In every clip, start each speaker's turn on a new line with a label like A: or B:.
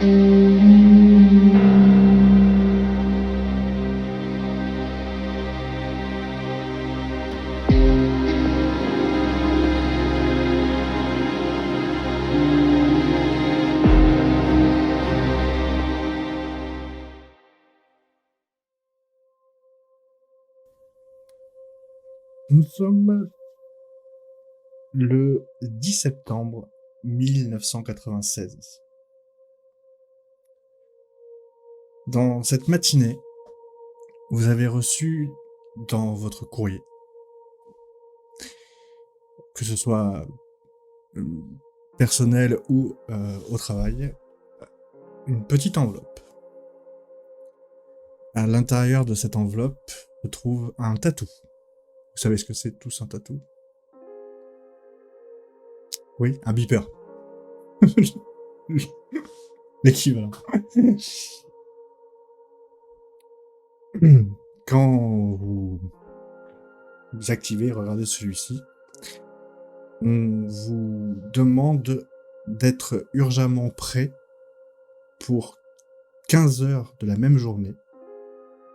A: Nous sommes le 10 septembre 1996. Dans cette matinée, vous avez reçu dans votre courrier, que ce soit personnel ou au travail, une petite enveloppe. À l'intérieur de cette enveloppe se trouve un tatou. Vous savez ce que c'est tous un tatou? Oui, un beeper. L'équivalent. Quand vous activez, regardez celui-ci, on vous demande d'être urgemment prêt pour 15 heures de la même journée.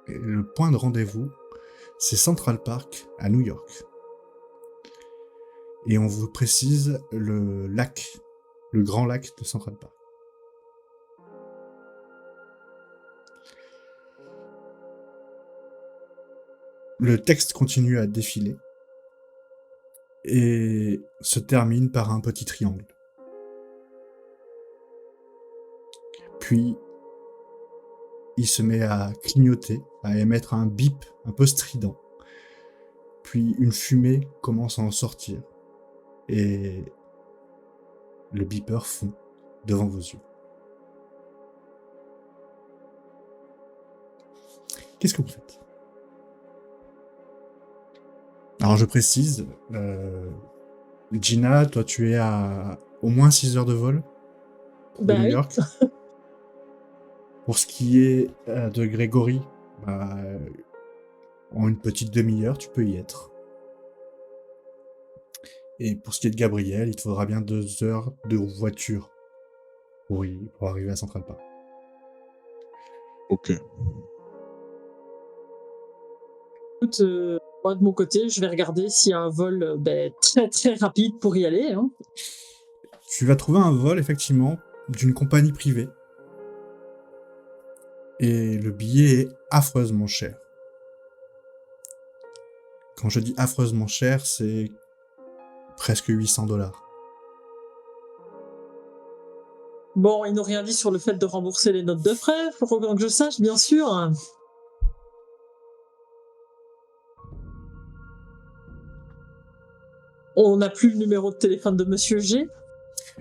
A: Et le point de rendez-vous, c'est Central Park à New York. Et on vous précise le lac, le grand lac de Central Park. Le texte continue à défiler et se termine par un petit triangle. Puis, il se met à clignoter, à émettre un bip un peu strident. Puis une fumée commence à en sortir et le beeper fond devant vos yeux. Qu'est-ce que vous faites? Alors je précise, Gina, toi tu es à au moins 6 heures de vol de New York.
B: Oui.
A: Pour ce qui est de Grégory, en une petite demi-heure, tu peux y être. Et pour ce qui est de Gabriel, il te faudra bien 2 heures de voiture pour arriver à Central Park.
C: Ok.
B: Écoute, moi de mon côté, je vais regarder s'il y a un vol très très rapide pour y aller. Hein.
A: Tu vas trouver un vol, effectivement, d'une compagnie privée. Et le billet est affreusement cher. Quand je dis affreusement cher, c'est presque $800.
B: Bon, ils n'ont rien dit sur le fait de rembourser les notes de frais, faut que je sache, bien sûr. On n'a plus le numéro de téléphone de Monsieur G.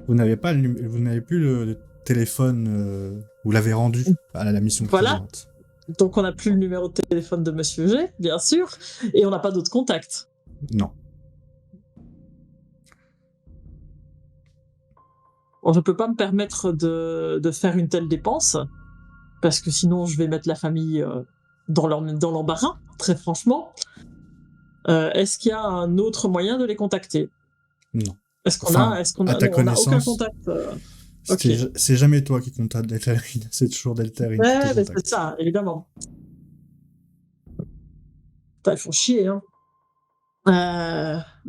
A: Vous n'avez plus le téléphone, vous l'avez rendu à la mission précédente.
B: Donc on n'a plus le numéro de téléphone de Monsieur G, bien sûr, et on n'a pas d'autres contacts.
A: Non.
B: Bon, je peux pas me permettre de faire une telle dépense, parce que sinon je vais mettre la famille dans l'embarras, très franchement. Est-ce qu'il y a un autre moyen de les contacter?
A: Non.
B: Est-ce qu'on a aucun contact
A: Okay. C'est jamais toi qui contacte Deltarune, c'est toujours Deltarune.
B: Ouais, c'est ça, évidemment. Ils font chier, hein.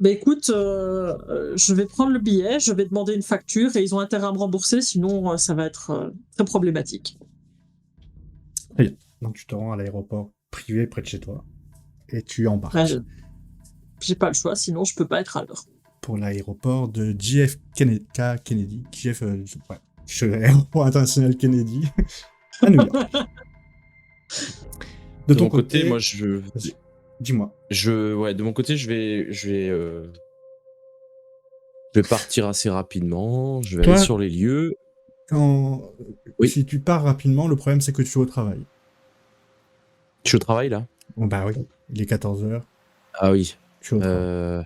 B: Écoute, je vais prendre le billet, je vais demander une facture et ils ont intérêt à me rembourser, sinon ça va être très problématique.
A: Très bien. Donc tu te rends à l'aéroport privé près de chez toi et tu embarques.
B: Ouais, j'ai pas le choix, sinon je peux pas être à l'heure.
A: Pour l'aéroport de JF Kennedy, l'aéroport international Kennedy à New York.
C: De ton côté, moi je...
A: Dis-moi.
C: De mon côté, je vais partir assez rapidement, je vais aller sur les lieux.
A: Si tu pars rapidement, le problème c'est que tu es au travail.
C: Tu es au travail là?
A: Bon, bah oui, il est 14h.
C: Ah oui.
A: Tu es au travail.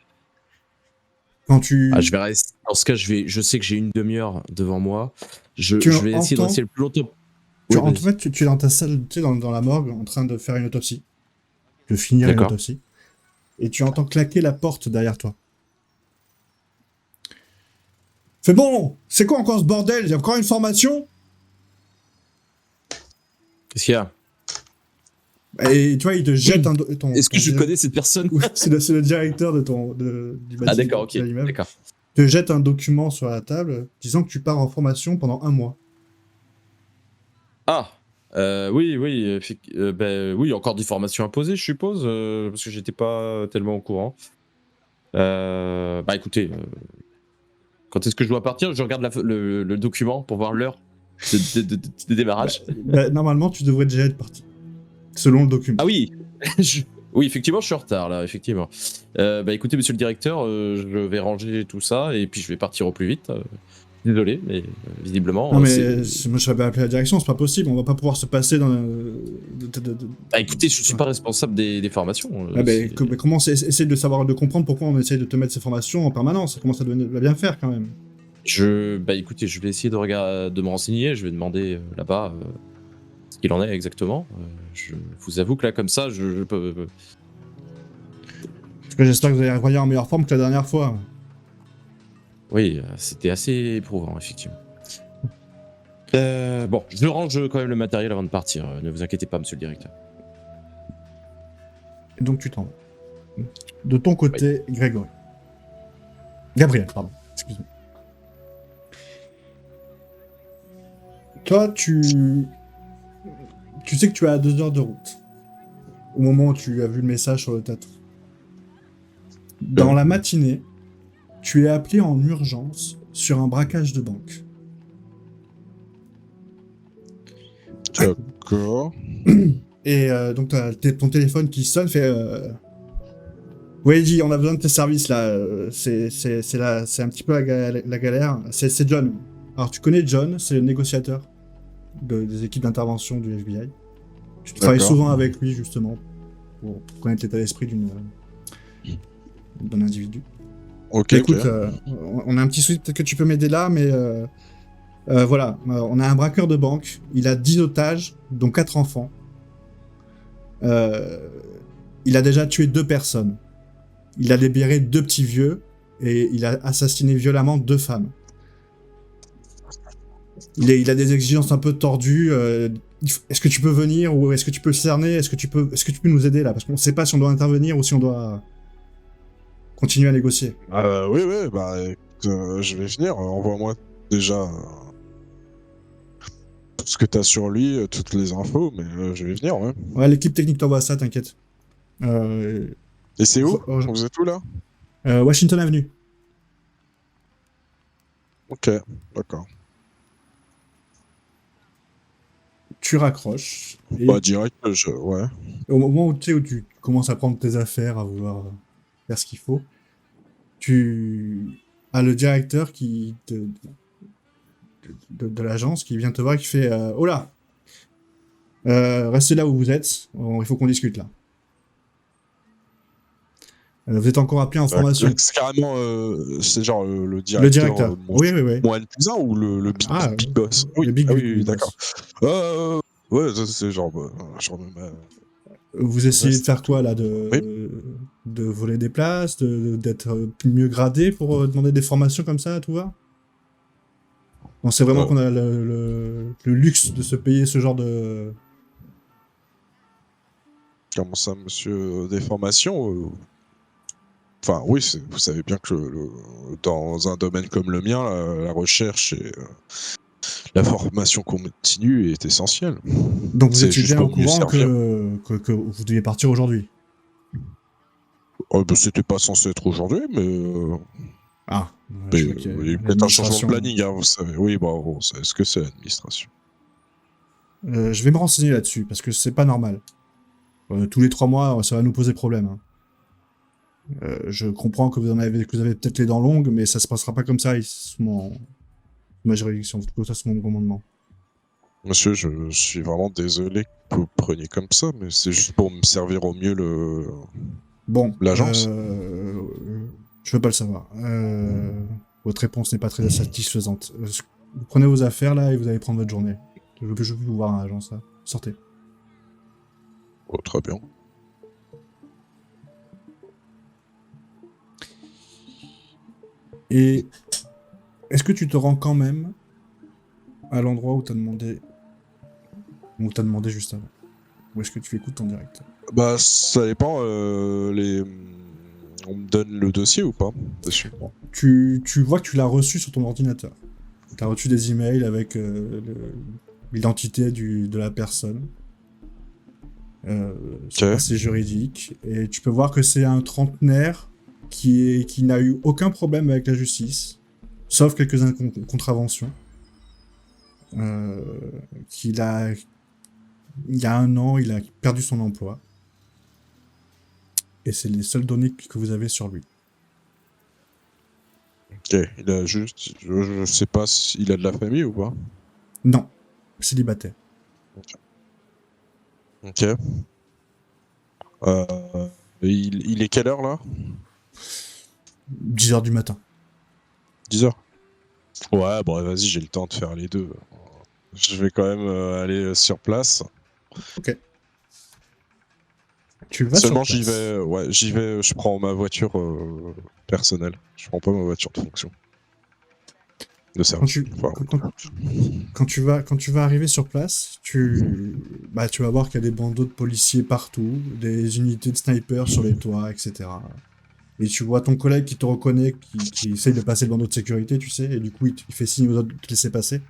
A: Quand tu...
C: je vais rester. Dans ce cas, je sais que j'ai une demi-heure devant moi. Je vais essayer de rester le plus longtemps.
A: En fait, tu es dans ta salle, tu sais, dans la morgue, en train de faire une autopsie. De finir une autopsie. Et tu entends claquer la porte derrière toi. C'est bon! C'est quoi encore ce bordel? Il y a encore une formation?
C: Qu'est-ce qu'il y a?
A: Et tu vois, il te jette
C: Est-ce que je connais cette personne?
A: C'est le directeur du bâtiment.
C: Ah d'accord, ok.
A: de l'immeuble.
C: D'accord.
A: Te jette un document sur la table disant que tu pars en formation pendant 1 mois.
C: Ah, oui, oui, encore des formations imposées, je suppose, parce que j'étais pas tellement au courant. Bah écoutez, quand est-ce que je dois partir? Je regarde le document pour voir l'heure de démarrage.
A: Normalement, tu devrais déjà être parti, selon le document.
C: Ah oui, oui, effectivement, je suis en retard là, effectivement. Bah écoutez, monsieur le directeur, je vais ranger tout ça et puis je vais partir au plus vite. Désolé, mais visiblement.
A: Non, mais moi je vais appeler la direction, c'est pas possible, on va pas pouvoir se passer dans.
C: Bah écoutez, je suis pas responsable des formations.
A: Comment essayer de comprendre pourquoi on essaye de te mettre ces formations en permanence, ça commence à bien faire quand même.
C: Bah écoutez, je vais essayer de me renseigner, je vais demander là-bas ce qu'il en est exactement. Je vous avoue que là, comme ça, je peux.
A: Parce que j'espère que vous allez revenir en meilleure forme que la dernière fois.
C: Oui, c'était assez éprouvant, effectivement. Bon, je range quand même le matériel avant de partir. Ne vous inquiétez pas, monsieur le directeur.
A: Et donc tu t'en vas. De ton côté, oui. Gabriel, pardon. Excuse-moi. Toi, tu sais que tu es à 2 heures de route. Au moment où tu as vu le message sur le tatou. Dans la matinée, tu es appelé en urgence sur un braquage de banque.
D: D'accord.
A: Et donc ton téléphone qui sonne fait oui, dis, on a besoin de tes services là. C'est un petit peu la galère. C'est John. Alors tu connais John, c'est le négociateur des équipes d'intervention du FBI. Tu travailles souvent avec lui justement pour connaître l'état d'esprit d'un individu.
D: Ok.
A: Écoute, on a un petit souci, peut-être que tu peux m'aider là, mais voilà, on a un braqueur de banque, il a 10 otages, dont 4 enfants. Il a déjà tué 2 personnes. Il a libéré 2 petits vieux, et il a assassiné violemment 2 femmes. Il a des exigences un peu tordues. Est-ce que tu peux venir, ou est-ce que tu peux le cerner? Est-ce que tu peux nous aider là? Parce qu'on ne sait pas si on doit intervenir ou si on doit continuer à négocier.
D: Oui, bah je vais venir. Envoie-moi déjà tout ce que t'as sur lui, toutes les infos, mais je vais venir, ouais.
A: Ouais, l'équipe technique t'envoie ça, t'inquiète.
D: Et c'est où? Vous êtes où là?
A: Washington Avenue.
D: Ok, d'accord.
A: Tu raccroches. Et
D: bah direct, ouais.
A: Au moment où tu commences à prendre tes affaires, à vouloir faire ce qu'il faut, tu as le directeur de l'agence qui vient te voir et qui fait oh là, restez là où vous êtes, il faut qu'on discute là. Vous êtes encore appelé en formation.
D: C'est carrément, c'est genre le directeur.
A: Le directeur. Oui.
D: Mon N plus 1 ou le big boss?
A: Le big
D: oui, d'accord. Ouais, c'est genre
A: vous essayez de faire quoi là, de voler des places, d'être mieux gradé pour demander des formations comme ça à tout va? On sait vraiment qu'on a le luxe de se payer ce genre de...
D: Comment ça, monsieur, des formations Enfin, oui, vous savez bien que dans un domaine comme le mien, la recherche et la formation continue est essentielle.
A: Donc vous étiez bien au courant que vous deviez partir aujourd'hui?
D: C'était pas censé être aujourd'hui, mais... il y a peut-être un changement de planning, hein, vous savez. Oui, bon, c'est ce que c'est l'administration.
A: Je vais me renseigner là-dessus, parce que c'est pas normal. Tous les 3 mois, ça va nous poser problème. Hein. Je comprends que vous avez peut-être les dents longues, mais ça se passera pas comme ça sous ma juridiction, plutôt ça sous mon commandement.
D: Monsieur, je suis vraiment désolé que vous preniez comme ça, mais c'est juste pour me servir au mieux l'agence.
A: Je veux pas le savoir. Votre réponse n'est pas très satisfaisante. Vous prenez vos affaires là et vous allez prendre votre journée. Je veux plus vous voir à l'agence là. Sortez.
D: Oh, très bien.
A: Et est-ce que tu te rends quand même à l'endroit où t'as demandé On t'a demandé juste avant. Ou est-ce que tu écoutes en direct?
D: Bah, ça dépend. On me donne le dossier ou pas dessus?
A: Bon. Tu vois que tu l'as reçu sur ton ordinateur. Tu as reçu des emails avec l'identité de la personne. Son
D: Ok.
A: passé juridique. Et tu peux voir que c'est un trentenaire qui n'a eu aucun problème avec la justice, sauf quelques contraventions. Il y a 1 an, il a perdu son emploi. Et c'est les seules données que vous avez sur lui.
D: Ok. Il a juste. Je sais pas s'il a de la famille ou pas.
A: Non, célibataire.
D: Ok. Il est quelle heure là?
A: 10h du matin.
D: 10h. Ouais, bon, vas-y, j'ai le temps de faire les deux. Je vais quand même aller sur place.
A: Ok. Tu vas
D: Seulement,
A: sur place.
D: j'y vais, je prends ma voiture personnelle. Je prends pas ma voiture de fonction. De service.
A: Quand tu vas arriver sur place, tu vas voir qu'il y a des bandeaux de policiers partout, des unités de snipers sur les toits, etc. Et tu vois ton collègue qui te reconnaît, qui essaye de passer le bandeau de sécurité, tu sais, et du coup, il fait signe aux autres de te laisser passer.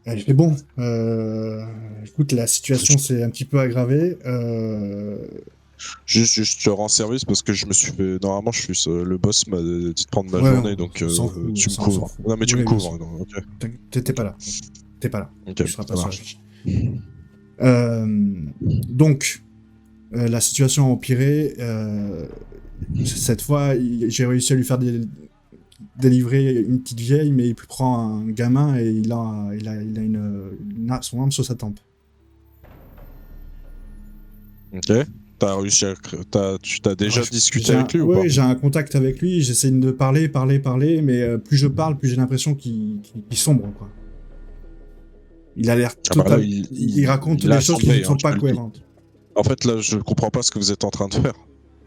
A: Et il fait bon, écoute, la situation s'est un petit peu aggravée.
D: Juste, je te rends service parce que je me suis fait. Normalement, le boss m'a dit de prendre ma
A: Ouais,
D: journée, donc
A: on s'en fout,
D: tu me
A: ça, on s'en
D: couvres.
A: fout.
D: Non, mais tu
A: Oui,
D: me
A: bien
D: couvres.
A: sûr.
D: Non, ok.
A: T'es pas là. T'es pas là.
D: Ok,
A: Tu seras pas
D: ça
A: sur la
D: marche.
A: Donc, la situation a empiré. Cette fois, j'ai réussi à lui faire délivrer une petite vieille, mais il prend un gamin et il a son arme sur sa tempe.
D: Ok. Tu t'as déjà discuté avec lui ou pas?
A: Oui, j'ai un contact avec lui. J'essaie de parler, mais plus je parle, plus j'ai l'impression qu'il sombre, quoi. Il a l'air
D: Ah bah là,
A: total. Il raconte
D: là,
A: des choses qui ne sont pas cohérentes.
D: En fait, là, je comprends pas ce que vous êtes en train de faire.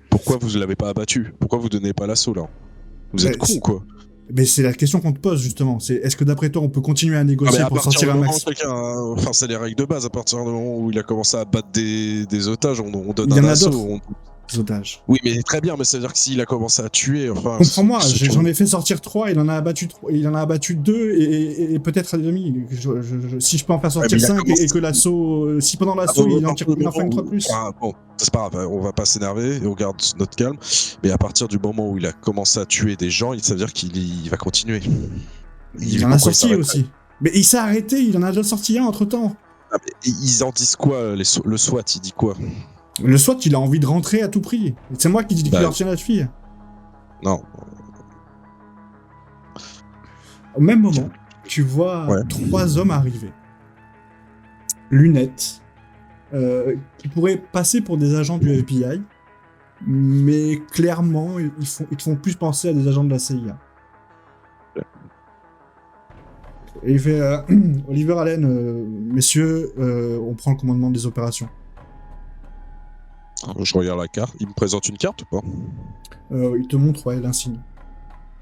D: Pourquoi vous l'avez pas abattu? Pourquoi vous donnez pas l'assaut là? Vous êtes con quoi?
A: Mais c'est la question qu'on te pose justement. C'est est-ce que d'après toi on peut continuer à négocier pour sortir un max?
D: Enfin, c'est les règles de base. À partir du moment où il a commencé à battre des otages, on donne
A: Il y
D: un
A: en a
D: assaut.
A: d'autres. Des otages.
D: Oui, mais très bien, mais ça veut dire que s'il a commencé à tuer, enfin.
A: Comprends-moi, j'en ai fait sortir 3, il en a abattu 2 et peut-être un demi. Si je peux en faire sortir 5 et que l'assaut. Si pendant l'assaut il en fait une 3 de plus.
D: Bon, c'est pas grave, on va pas s'énerver et on garde notre calme. Mais à partir du moment où il a commencé à tuer des gens, ça veut dire qu'il va continuer.
A: Il en a sorti aussi. Mais il s'est arrêté, il en a déjà sorti un entre temps.
D: Ah, ils en disent quoi, le SWAT, il dit quoi?
A: Le SWAT, il a envie de rentrer à tout prix. C'est moi qui dis qu'il retient la fille.
D: Non.
A: Au même moment, tu vois 3 hommes arriver. Lunettes. Qui pourraient passer pour des agents du FBI. Mais clairement, ils te font plus penser à des agents de la CIA. Et il fait Oliver Allen, messieurs, on prend le commandement des opérations.
D: Je regarde la carte. Il me présente une carte ou pas?
A: Il te montre l'insigne.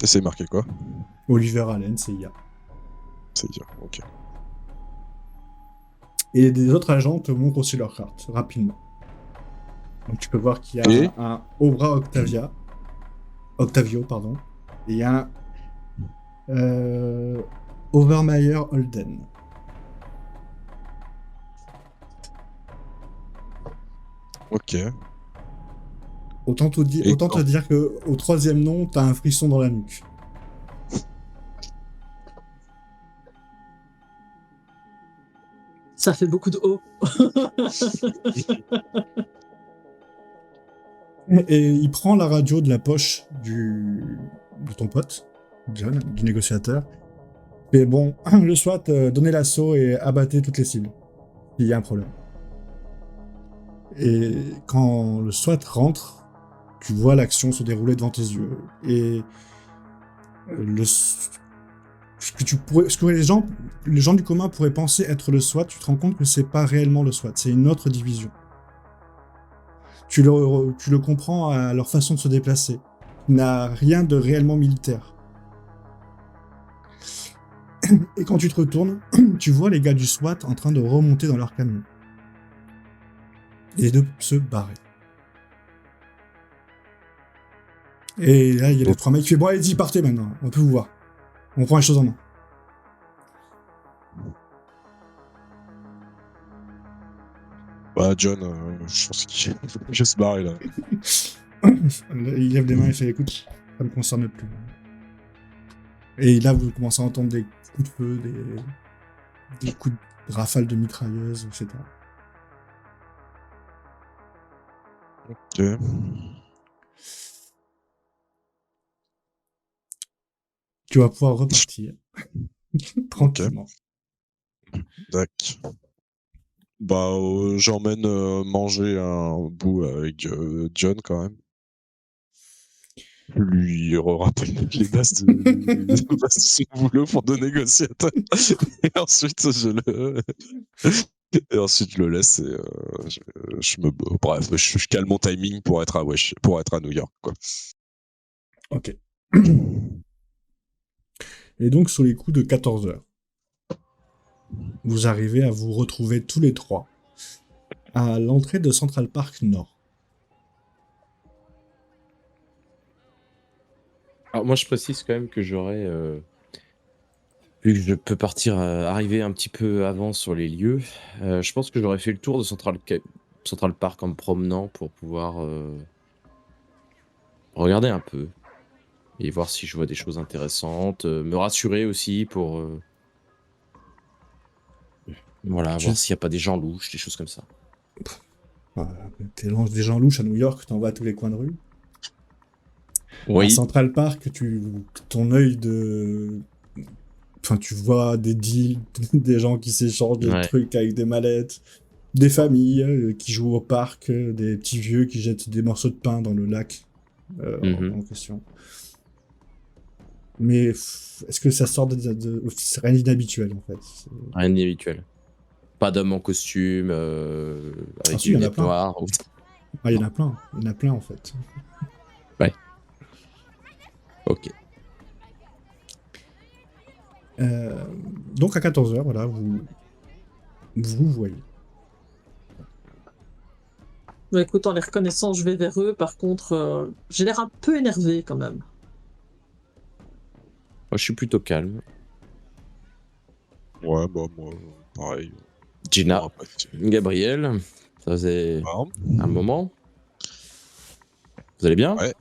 D: Et c'est marqué quoi?
A: Oliver Allen, CIA.
D: CIA, ok.
A: Et des autres agents te montrent aussi leur carte, rapidement. Donc tu peux voir qu'il y a un Obra Octavio, pardon. Et il y a un Overmeyer Holden.
D: Ok.
A: Autant te dire que au 3e nom, t'as un frisson dans la nuque.
B: Ça fait beaucoup de haut.
A: Et il prend la radio de la poche de ton pote, John, du négociateur. Et bon, le SWAT, donnez l'assaut et abattez toutes les cibles. Il y a un problème. Et quand le SWAT rentre, tu vois l'action se dérouler devant tes yeux. Et ce que les gens du commun pourraient penser être le SWAT, tu te rends compte que c'est pas réellement le SWAT, c'est une autre division. Tu le comprends à leur façon de se déplacer. Il n'a rien de réellement militaire. Et quand tu te retournes, tu vois les gars du SWAT en train de remonter dans leur camion. Et de se barrer. Et là, il y a les 3 mecs qui font « Bon, allez-y, partez maintenant, on peut vous voir. On prend les choses en main. »
D: Bah, John, je pense qu'il va se barrer là.
A: Il lève les mains et fait « Écoute, ça me concerne plus. » Et là, vous commencez à entendre des coups de feu, des coups de rafales de mitrailleuses, etc.
D: Ok.
A: Tu vas pouvoir repartir. Tranquillement.
D: Tac. Bah, j'emmène manger un bout avec John quand même. Lui rappelle les bases de son boulot pour de négociateur. Et ensuite, et ensuite, je le laisse et bref, je cale mon timing pour être à New York, quoi.
A: Ok. Et donc, sur les coups de 14h, vous arrivez à vous retrouver tous les trois à l'entrée de Central Park Nord.
C: Alors moi je précise quand même que j'aurais, vu que je peux arriver un petit peu avant sur les lieux, je pense que j'aurais fait le tour de Central Park en me promenant pour pouvoir regarder un peu et voir si je vois des choses intéressantes, me rassurer aussi pour voilà, voir s'il n'y a pas des gens louches, des choses comme ça.
A: T'es des gens louches à New York, t'en vas à tous les coins de rue. À
C: Oui,
A: Central Park, ton œil de... Enfin, tu vois des deals, des gens qui s'échangent des
C: Ouais.
A: trucs avec des mallettes, des familles qui jouent au parc, des petits vieux qui jettent des morceaux de pain dans le lac en question. Mais est-ce que ça sort c'est rien d'inhabituel, en fait.
C: Rien d'inhabituel. Pas d'homme en costume, avec
A: si,
C: des
A: y en a
C: lunettes
A: plein.
C: noires.
A: Ah, il y en a plein. Il y en a plein, en fait.
C: Ok.
A: Donc, à 14h, voilà, vous voyez.
B: Bah, écoute, en les reconnaissant, je vais vers eux. Par contre, j'ai l'air un peu énervé quand même.
C: Moi, je suis plutôt calme.
D: Ouais, bah, moi, pareil.
C: Gina,
D: Bon, après,
C: Gabriel, ça faisait
D: Ah,
C: un moment. Vous allez bien?
D: Ouais.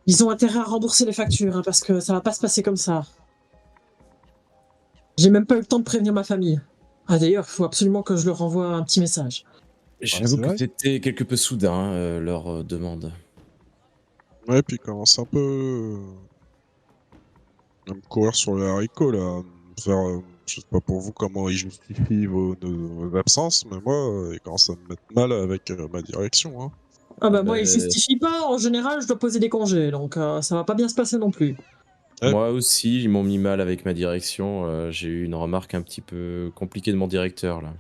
B: Ils ont intérêt à rembourser les factures, hein, parce que ça va pas se passer comme ça. J'ai même pas eu le temps de prévenir ma famille. Ah d'ailleurs, il faut absolument que je leur envoie un petit message.
C: J'avoue
D: c'est
C: que
D: vrai.
C: c'était quelque peu soudain, leur demande.
D: Ouais, puis il commence un peu à me courir sur les haricots, là. À me faire, je sais pas pour vous comment ils justifient vos absences, mais moi, il commence à me mettre mal avec ma direction, hein.
B: Ah bah
C: Ah
B: moi,
C: bah,
B: ils justifient pas. En général, je dois poser des congés, donc ça va pas bien se passer non plus.
D: Ouais.
C: Moi aussi, ils m'ont mis mal avec ma direction. J'ai eu une remarque un petit peu compliquée de mon directeur, là.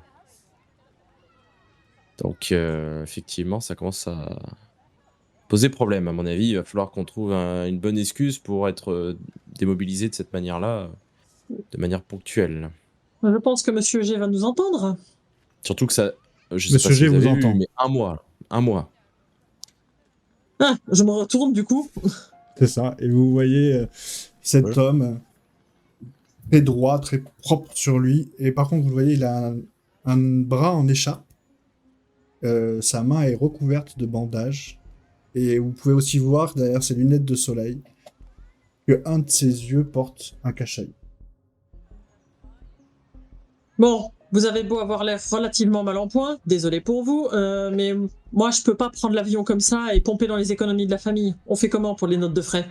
C: Donc, effectivement, ça commence à poser problème. À mon avis, il va falloir qu'on trouve une bonne excuse pour être démobilisé de cette manière-là, de manière ponctuelle.
B: Je pense que Monsieur G va nous entendre.
C: Surtout que ça, je sais
A: Monsieur
C: pas si
A: G
C: vous
A: vous
C: avez vu,
A: entend.
C: mais un mois.
B: Ah, je me retourne du coup.
A: C'est ça. Et vous voyez cet
D: Ouais.
A: homme très droit, très propre sur lui. Et par contre, vous le voyez, il a un bras en écharpe. Sa main est recouverte de bandages. Et vous pouvez aussi voir derrière ses lunettes de soleil que un de ses yeux porte un cache-œil.
B: Bon, vous avez beau avoir l'air relativement mal en point, désolé pour vous, mais moi je peux pas prendre l'avion comme ça et pomper dans les économies de la famille. On fait comment pour les notes de frais?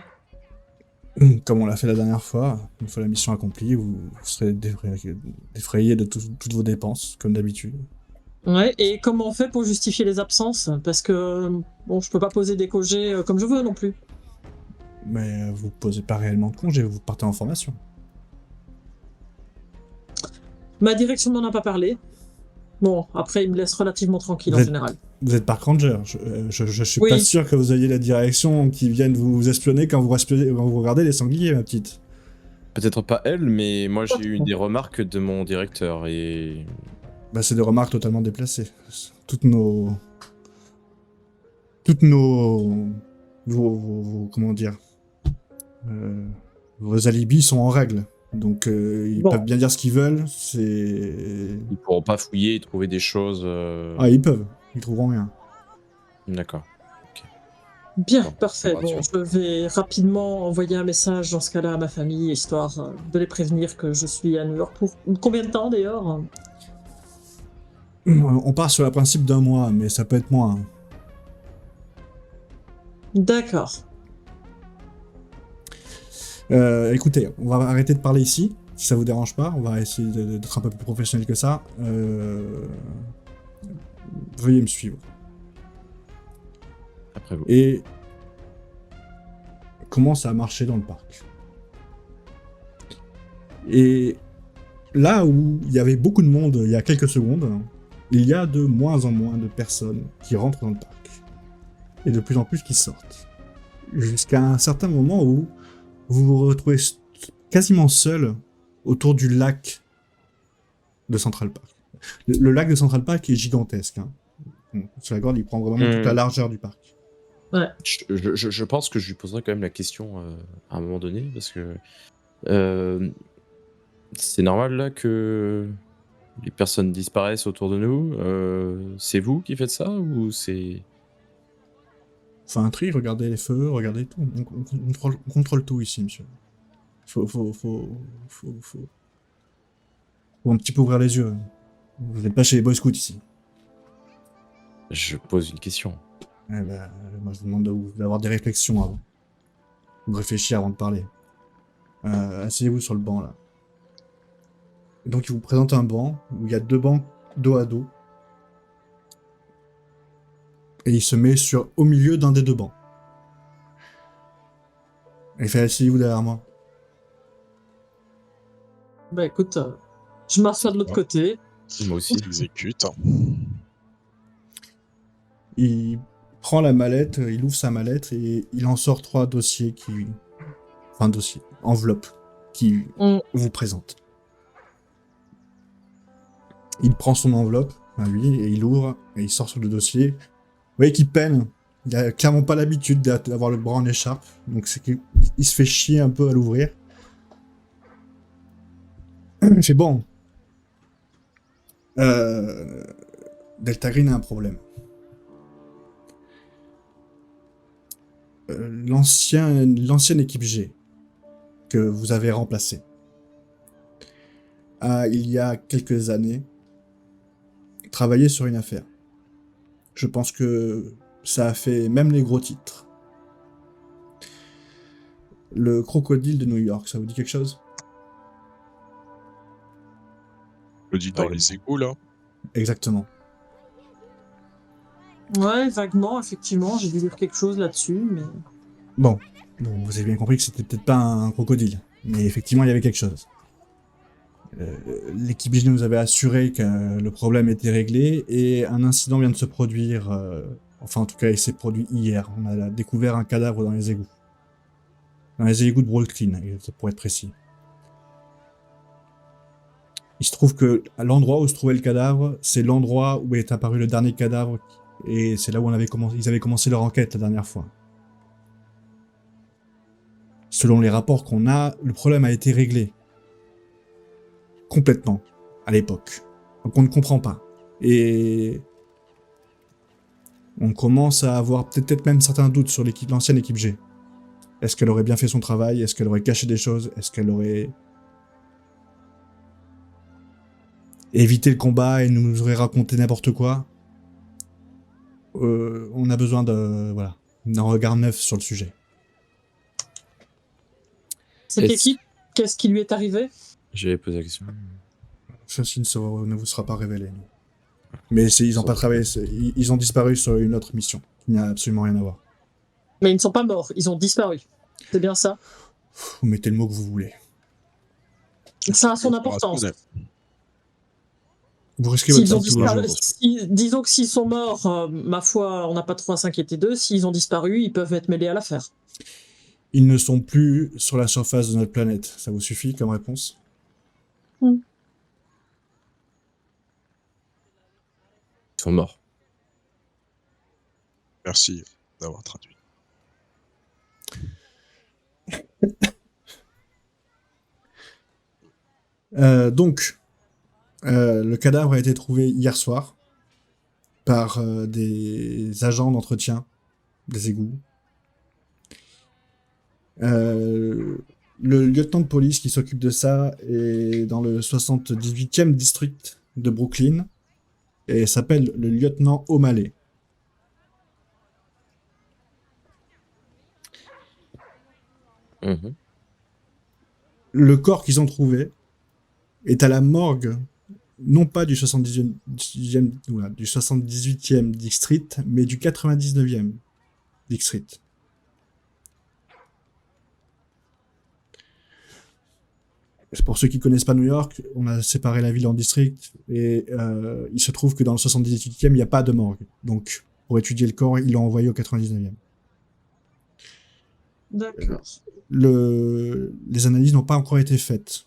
A: Comme on l'a fait la dernière fois, une fois la mission accomplie, vous serez défrayé de toutes vos dépenses, comme d'habitude.
B: Ouais, et comment on fait pour justifier les absences? Parce que, bon, je peux pas poser des congés comme je veux non plus.
A: Mais vous posez pas réellement de congé, vous partez en formation.
B: Ma direction n'en a pas parlé. Bon, après, il me laisse relativement tranquille en
A: Vous êtes-
B: général.
A: Vous êtes park ranger. Je suis
B: Oui.
A: pas sûr que vous ayez la direction qui vienne vous espionner quand vous regardez les sangliers, ma petite.
C: Peut-être pas elle, mais moi j'ai eu des remarques de mon directeur et
A: Bah, c'est des remarques totalement déplacées. Toutes nos... Toutes nos... comment dire vos alibis sont en règle. Donc, ils
B: Bon.
A: peuvent bien dire ce qu'ils veulent. C'est...
C: ils pourront pas fouiller et trouver des choses.
A: Ah, ils peuvent. Ils trouveront rien.
C: D'accord.
B: Bien,
C: Bon,
B: parfait.
C: ça me
B: Bon,
C: rassure.
B: je vais rapidement envoyer un message dans ce cas-là à ma famille, histoire de les prévenir que je suis à New York pour combien de temps d'ailleurs?
A: On part sur le principe d'un mois, mais ça peut être moins. Hein.
B: D'accord.
A: Écoutez, on va arrêter de parler ici, si ça vous dérange pas. On va essayer d'être un peu plus professionnel que ça. Veuillez me suivre.
C: Après vous.
A: Et commence à marcher dans le parc. Et là où il y avait beaucoup de monde il y a quelques secondes, il y a de moins en moins de personnes qui rentrent dans le parc. Et de plus en plus qui sortent. Jusqu'à un certain moment où vous vous retrouvez quasiment seul autour du lac de Central Park. Le lac de Central Park est gigantesque. Hein. Sur la corde, il prend vraiment toute la largeur du parc.
B: Ouais.
C: Je pense que je lui poserai quand même la question à un moment donné, parce que c'est normal là que les personnes disparaissent autour de nous. C'est vous qui faites ça ou c'est...
A: Enfin, un tri, regardez les feux, regardez tout. On contrôle tout ici, monsieur. Faut un petit peu ouvrir les yeux. Vous n'êtes pas chez les Boy Scouts ici.
C: Je pose une question.
A: Eh ben, moi je vous demande d'avoir des réflexions avant. De réfléchir avant de parler. Asseyez-vous sur le banc là. Et donc il vous présente un banc où il y a 2 bancs dos à dos. Et il se met au milieu d'un des 2 bancs. Et il fait asseyez-vous derrière moi.
B: Bah écoute, je m'assois de l'autre côté.
C: Moi aussi.
D: Exécute.
A: Il prend la mallette, il ouvre sa mallette et il en sort 3 dossiers enveloppes qui vous présentent. Il prend son enveloppe, à lui, et il ouvre, et il sort sur le dossier. Vous voyez qu'il peine. Il a clairement pas l'habitude d'avoir le bras en écharpe, donc c'est qu'il se fait chier un peu à l'ouvrir. Il fait bon. Delta Green a un problème. L'ancienne équipe G que vous avez remplacée a, il y a quelques années, travaillé sur une affaire. Je pense que ça a fait même les gros titres. Le crocodile de New York, ça vous dit quelque chose?
D: Le dit dans les égouts, là.
A: Exactement.
B: Ouais, vaguement, effectivement, j'ai dû lire quelque chose là-dessus, mais...
A: Bon, vous avez bien compris que c'était peut-être pas un crocodile, mais effectivement il y avait quelque chose. L'équipe G nous avait assuré que le problème était réglé et un incident vient de se produire, enfin en tout cas il s'est produit hier. On a découvert un cadavre dans les égouts. Dans les égouts de Brooklyn, pour être précis. Il se trouve que à l'endroit où se trouvait le cadavre, c'est l'endroit où est apparu le dernier cadavre et c'est là où ils avaient commencé leur enquête la dernière fois. Selon les rapports qu'on a, le problème a été réglé. Complètement, à l'époque. Donc on ne comprend pas. Et on commence à avoir peut-être même certains doutes sur l'ancienne équipe G. Est-ce qu'elle aurait bien fait son travail? Est-ce qu'elle aurait caché des choses? Est-ce qu'elle aurait évité le combat et nous aurait raconté n'importe quoi? On a besoin d'un regard neuf sur le sujet.
B: Cette équipe, qu'est-ce qui lui est arrivé?
C: J'avais posé la question.
A: Ceci ne vous sera pas révélé. Non. Mais ils n'ont pas travaillé, ils ont disparu sur une autre mission. Il n'y a absolument rien à voir.
B: Mais ils ne sont pas morts, ils ont disparu. C'est bien ça?
A: Vous mettez le mot que vous voulez.
B: Ça a son importance.
A: Vous risquez
B: S'ils
A: votre
B: ont
A: vie tous les
B: disparu,
A: jours.
B: disons que s'ils sont morts, ma foi, on n'a pas trop à s'inquiéter d'eux. S'ils ont disparu, ils peuvent être mêlés à l'affaire.
A: Ils ne sont plus sur la surface de notre planète. Ça vous suffit comme réponse?
C: Ils sont morts.
D: Merci d'avoir traduit.
A: Donc, le cadavre a été trouvé hier soir par des agents d'entretien des égouts. Le lieutenant de police qui s'occupe de ça est dans le 78e district de Brooklyn et s'appelle le lieutenant O'Malley.
C: Mhm.
A: Le corps qu'ils ont trouvé est à la morgue, non pas du 78e district, mais du 99e district. Pour ceux qui connaissent pas New York, on a séparé la ville en districts et il se trouve que dans le 78e, il n'y a pas de morgue. Donc, pour étudier le corps, ils l'ont envoyé au 99e.
B: D'accord.
A: Les analyses n'ont pas encore été faites.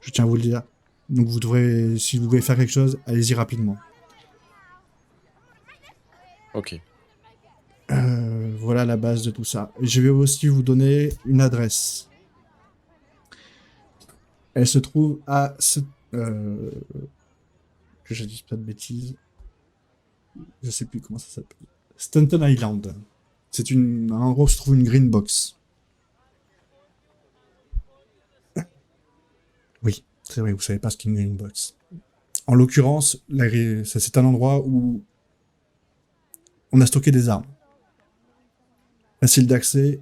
A: Je tiens à vous le dire. Donc, si vous devez faire quelque chose, allez-y rapidement.
C: Ok.
A: Voilà la base de tout ça. Et je vais aussi vous donner une adresse. Elle se trouve à... que je dise pas de bêtises. Je sais plus comment ça s'appelle. Stanton Island. C'est un endroit où se trouve une green box. Oui, c'est vrai, vous savez pas ce qu'est une green box. En l'occurrence, c'est un endroit où on a stocké des armes. Facile d'accès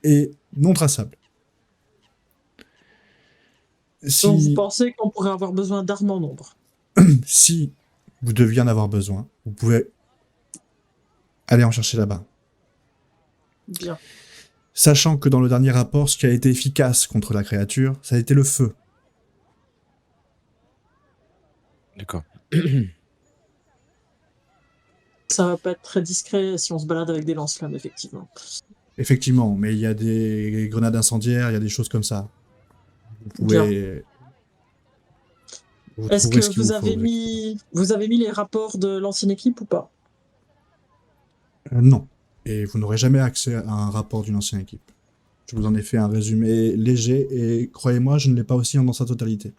A: et non traçable.
B: Donc vous pensez qu'on pourrait avoir besoin d'armes en nombre?
A: Si vous deviez en avoir besoin, vous pouvez aller en chercher là-bas.
B: Bien.
A: Sachant que dans le dernier rapport, ce qui a été efficace contre la créature, ça a été le feu.
C: D'accord.
B: Ça va pas être très discret si on se balade avec des lance-flammes, effectivement.
A: Effectivement, mais il y a des grenades incendiaires, il y a des choses comme ça. Vous pouvez...
B: Est-ce que vous avez mis les rapports de l'ancienne équipe ou pas?
A: Non. Et vous n'aurez jamais accès à un rapport d'une ancienne équipe. Je vous en ai fait un résumé léger et croyez-moi, je ne l'ai pas aussi dans sa totalité.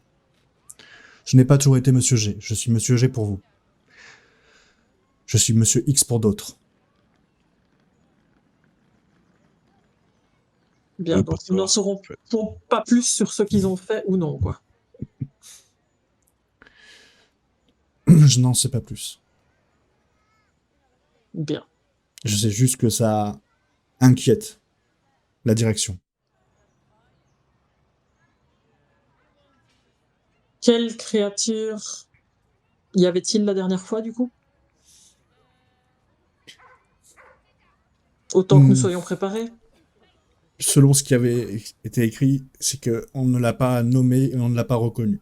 A: Je n'ai pas toujours été Monsieur G. Je suis Monsieur G pour vous. Je suis Monsieur X pour d'autres.
B: Bien, donc nous n'en saurons pas plus sur ce qu'ils ont fait ou non, quoi.
A: Je n'en sais pas plus.
B: Bien.
A: Je sais juste que ça inquiète la direction.
B: Quelle créature y avait-il la dernière fois, du coup? Autant que nous soyons préparés.
A: Selon ce qui avait été écrit, c'est qu'on ne l'a pas nommé et on ne l'a pas reconnu.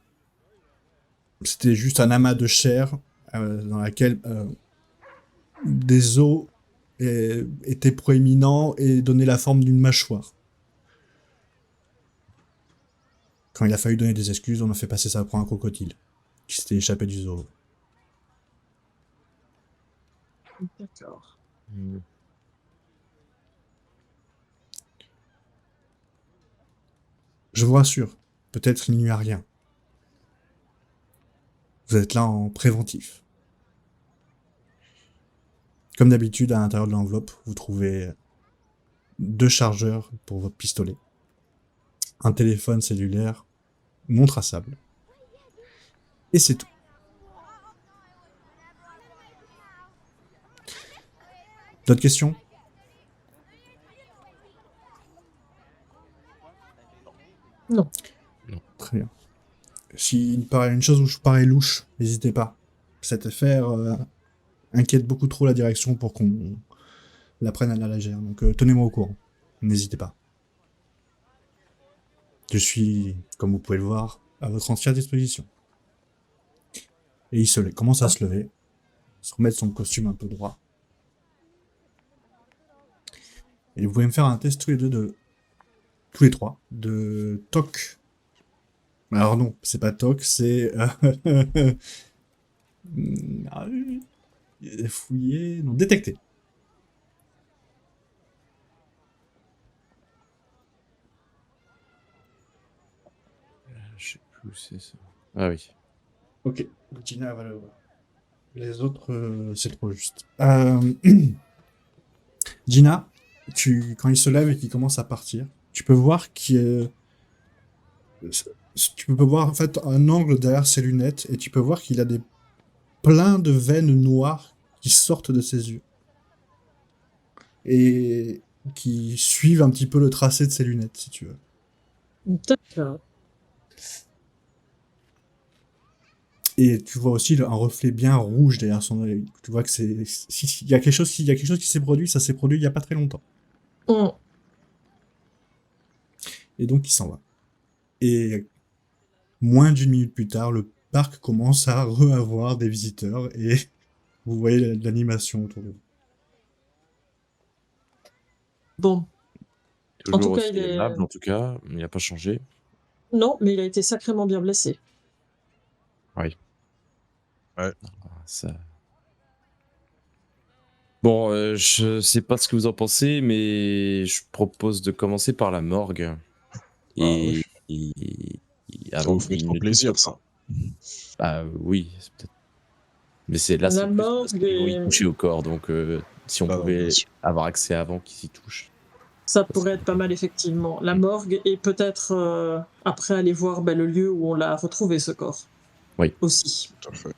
A: C'était juste un amas de chair dans laquelle des os étaient proéminents et donnaient la forme d'une mâchoire. Quand il a fallu donner des excuses, on a fait passer ça pour un crocodile qui s'était échappé du zoo.
B: D'accord.
A: Je vous rassure, peut-être il n'y a rien. Vous êtes là en préventif. Comme d'habitude, à l'intérieur de l'enveloppe, vous trouvez 2 chargeurs pour votre pistolet, un téléphone cellulaire non traçable, et c'est tout. D'autres questions?
B: Non.
A: Très bien. S'il paraît une chose où je parais louche, n'hésitez pas. Cette affaire inquiète beaucoup trop la direction pour qu'on la prenne à la légère. Donc tenez-moi au courant. N'hésitez pas. Je suis, comme vous pouvez le voir, à votre entière disposition. Et il commence à se lever. se remettre son costume un peu droit. Et vous pouvez me faire un test tous les deux tous les trois, de TOC. Alors non, c'est pas TOC, c'est... ah, fouiller... Non, détecter.
C: Je sais plus où c'est ça. Ah oui.
A: Ok, Gina va le voir. Les autres, c'est trop juste. Gina, quand il se lève et qu'il commence à partir, tu peux voir tu peux voir en fait un angle derrière ses lunettes et tu peux voir qu'il a plein de veines noires qui sortent de ses yeux et qui suivent un petit peu le tracé de ses lunettes, si tu veux.
B: D'accord.
A: Et tu vois aussi un reflet bien rouge derrière son œil. Tu vois que il y a quelque chose qui s'est produit, ça s'est produit il y a pas très longtemps.
B: Mm.
A: Et donc il s'en va. Et moins d'une minute plus tard, le parc commence à avoir des visiteurs et vous voyez l'animation autour de vous.
B: Bon.
C: Toujours
B: tout cas,
C: aussi
B: il est-
C: aimable, en tout cas. Il n'a pas changé.
B: Non, mais il a été sacrément bien blessé.
C: Oui.
D: Ouais.
C: Ça... Bon, je sais pas ce que vous en pensez, mais je propose de commencer par la morgue.
D: oui.
C: Et
D: Ça vous fait trop plaisir, ça.
C: Ah oui, c'est peut-être. Mais c'est là,
B: La
C: c'est plus parce
B: morgue
C: qu'ils
B: est-
C: touché au corps, donc si on
D: Non, non,
C: pouvait
D: bien sûr.
C: avoir accès avant qu'ils s'y touchent.
B: Ça pourrait être pas mal, effectivement. La morgue et peut-être après aller voir le lieu où on l'a retrouvé, ce corps.
C: Oui.
B: Aussi.
D: Tout à fait.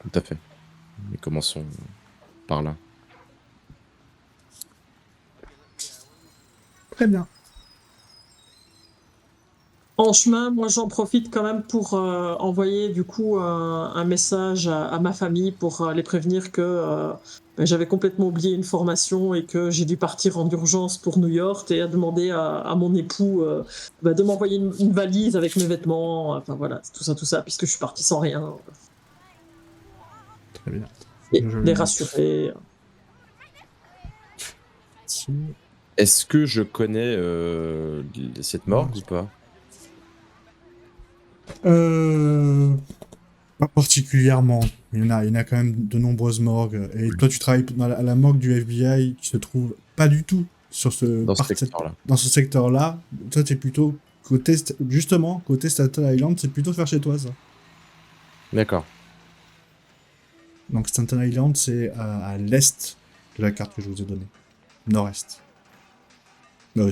C: Tout à fait. Mais commençons par là.
A: Très bien.
B: En chemin, moi j'en profite quand même pour envoyer du coup un message à ma famille pour les prévenir que j'avais complètement oublié une formation et que j'ai dû partir en urgence pour New York et à demander à mon époux de m'envoyer une valise avec mes vêtements, enfin voilà, tout ça, puisque je suis parti sans rien.
A: Très bien.
B: Et
A: Je
B: les
A: le
B: rassurer.
A: note.
C: Est-ce que je connais cette morgue ou pas?
A: Pas particulièrement. Il y en a quand même de nombreuses morgues. Et toi, tu travailles à la morgue du FBI qui se trouve pas du tout sur
C: Dans ce secteur-là.
A: dans ce secteur-là. Toi, t'es plutôt côté Staten Island, c'est plutôt vers chez toi, ça.
C: D'accord.
A: Donc Staten Island, c'est à l'est de la carte que je vous ai donnée. Nord-est.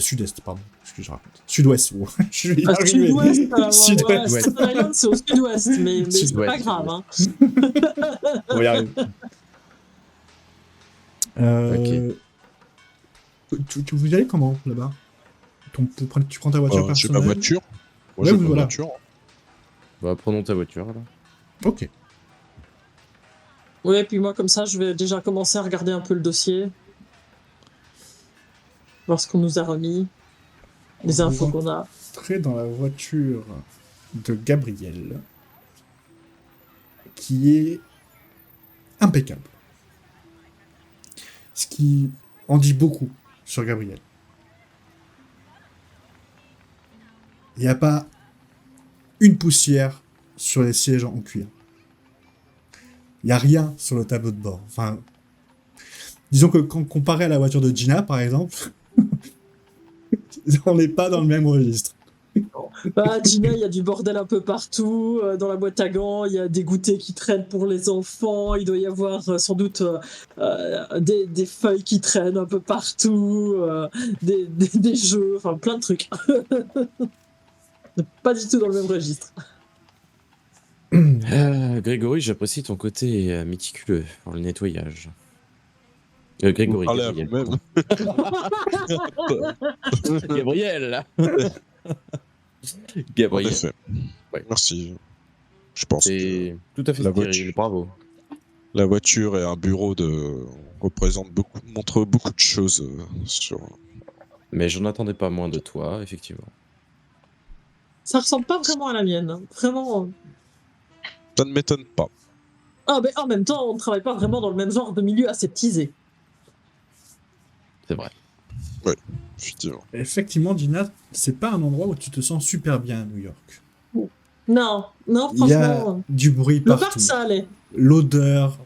A: Sud-est, pardon. Ce que je raconte. Sud-ouest. Oh. Je vais y arriver.
B: Sud-ouest,
A: Sud-ouest.
B: ouais, Staten Island, c'est au sud-ouest, mais c'est
C: Sud-ouest,
B: pas grave. Hein.
A: On va y arriver. Vous y allez comment, là-bas? Tu prends ta voiture
D: J'ai
A: personnelle?
D: ma voiture. Moi,
A: Ouais,
D: j'ai
A: oui,
D: ma
A: voilà.
D: voiture.
C: Bah, prenons ta voiture, alors.
A: Ok.
B: Ouais, puis moi, comme ça, je vais déjà commencer à regarder un peu le dossier. Voir ce qu'on nous a remis. Les infos qu'on a.
A: Entrez dans la voiture de Gabriel, qui est impeccable. Ce qui en dit beaucoup sur Gabriel. Il n'y a pas une poussière sur les sièges en cuir. Il n'y a rien sur le tableau de bord. Enfin, disons que quand comparé à la voiture de Gina, par exemple, on n'est pas dans le même registre.
B: Ah, Gina, il y a du bordel un peu partout. Dans la boîte à gants, il y a des goûters qui traînent pour les enfants. Il doit y avoir sans doute des feuilles qui traînent un peu partout. Des jeux, enfin plein de trucs. Pas du tout dans le même registre.
C: Grégory, j'apprécie ton côté méticuleux pour le nettoyage. Grégory,
D: Vous parlez à
C: Gabriel.
D: vous-même.
C: Gabriel, là.
D: En
C: Gabriel.
D: effet.
C: Ouais.
D: Merci. Je pense que
C: C'est tout à fait
D: la
C: stérile,
D: voiture.
C: bravo.
D: la voiture et un bureau montrent beaucoup de choses sur.
C: Mais j'en attendais pas moins de toi, effectivement.
B: Ça ressemble pas vraiment à la mienne. Hein. Vraiment.
D: Ça ne m'étonne pas.
B: Ah, mais en même temps, on ne travaille pas vraiment dans le même genre de milieu aseptisé.
C: C'est vrai.
D: Effectivement.
A: Effectivement, Gina, c'est pas un endroit où tu te sens super bien à New York.
B: Non,
A: Il y a
B: franchement.
A: du bruit
B: Le
A: partout.
B: parc, ça allait.
A: L'odeur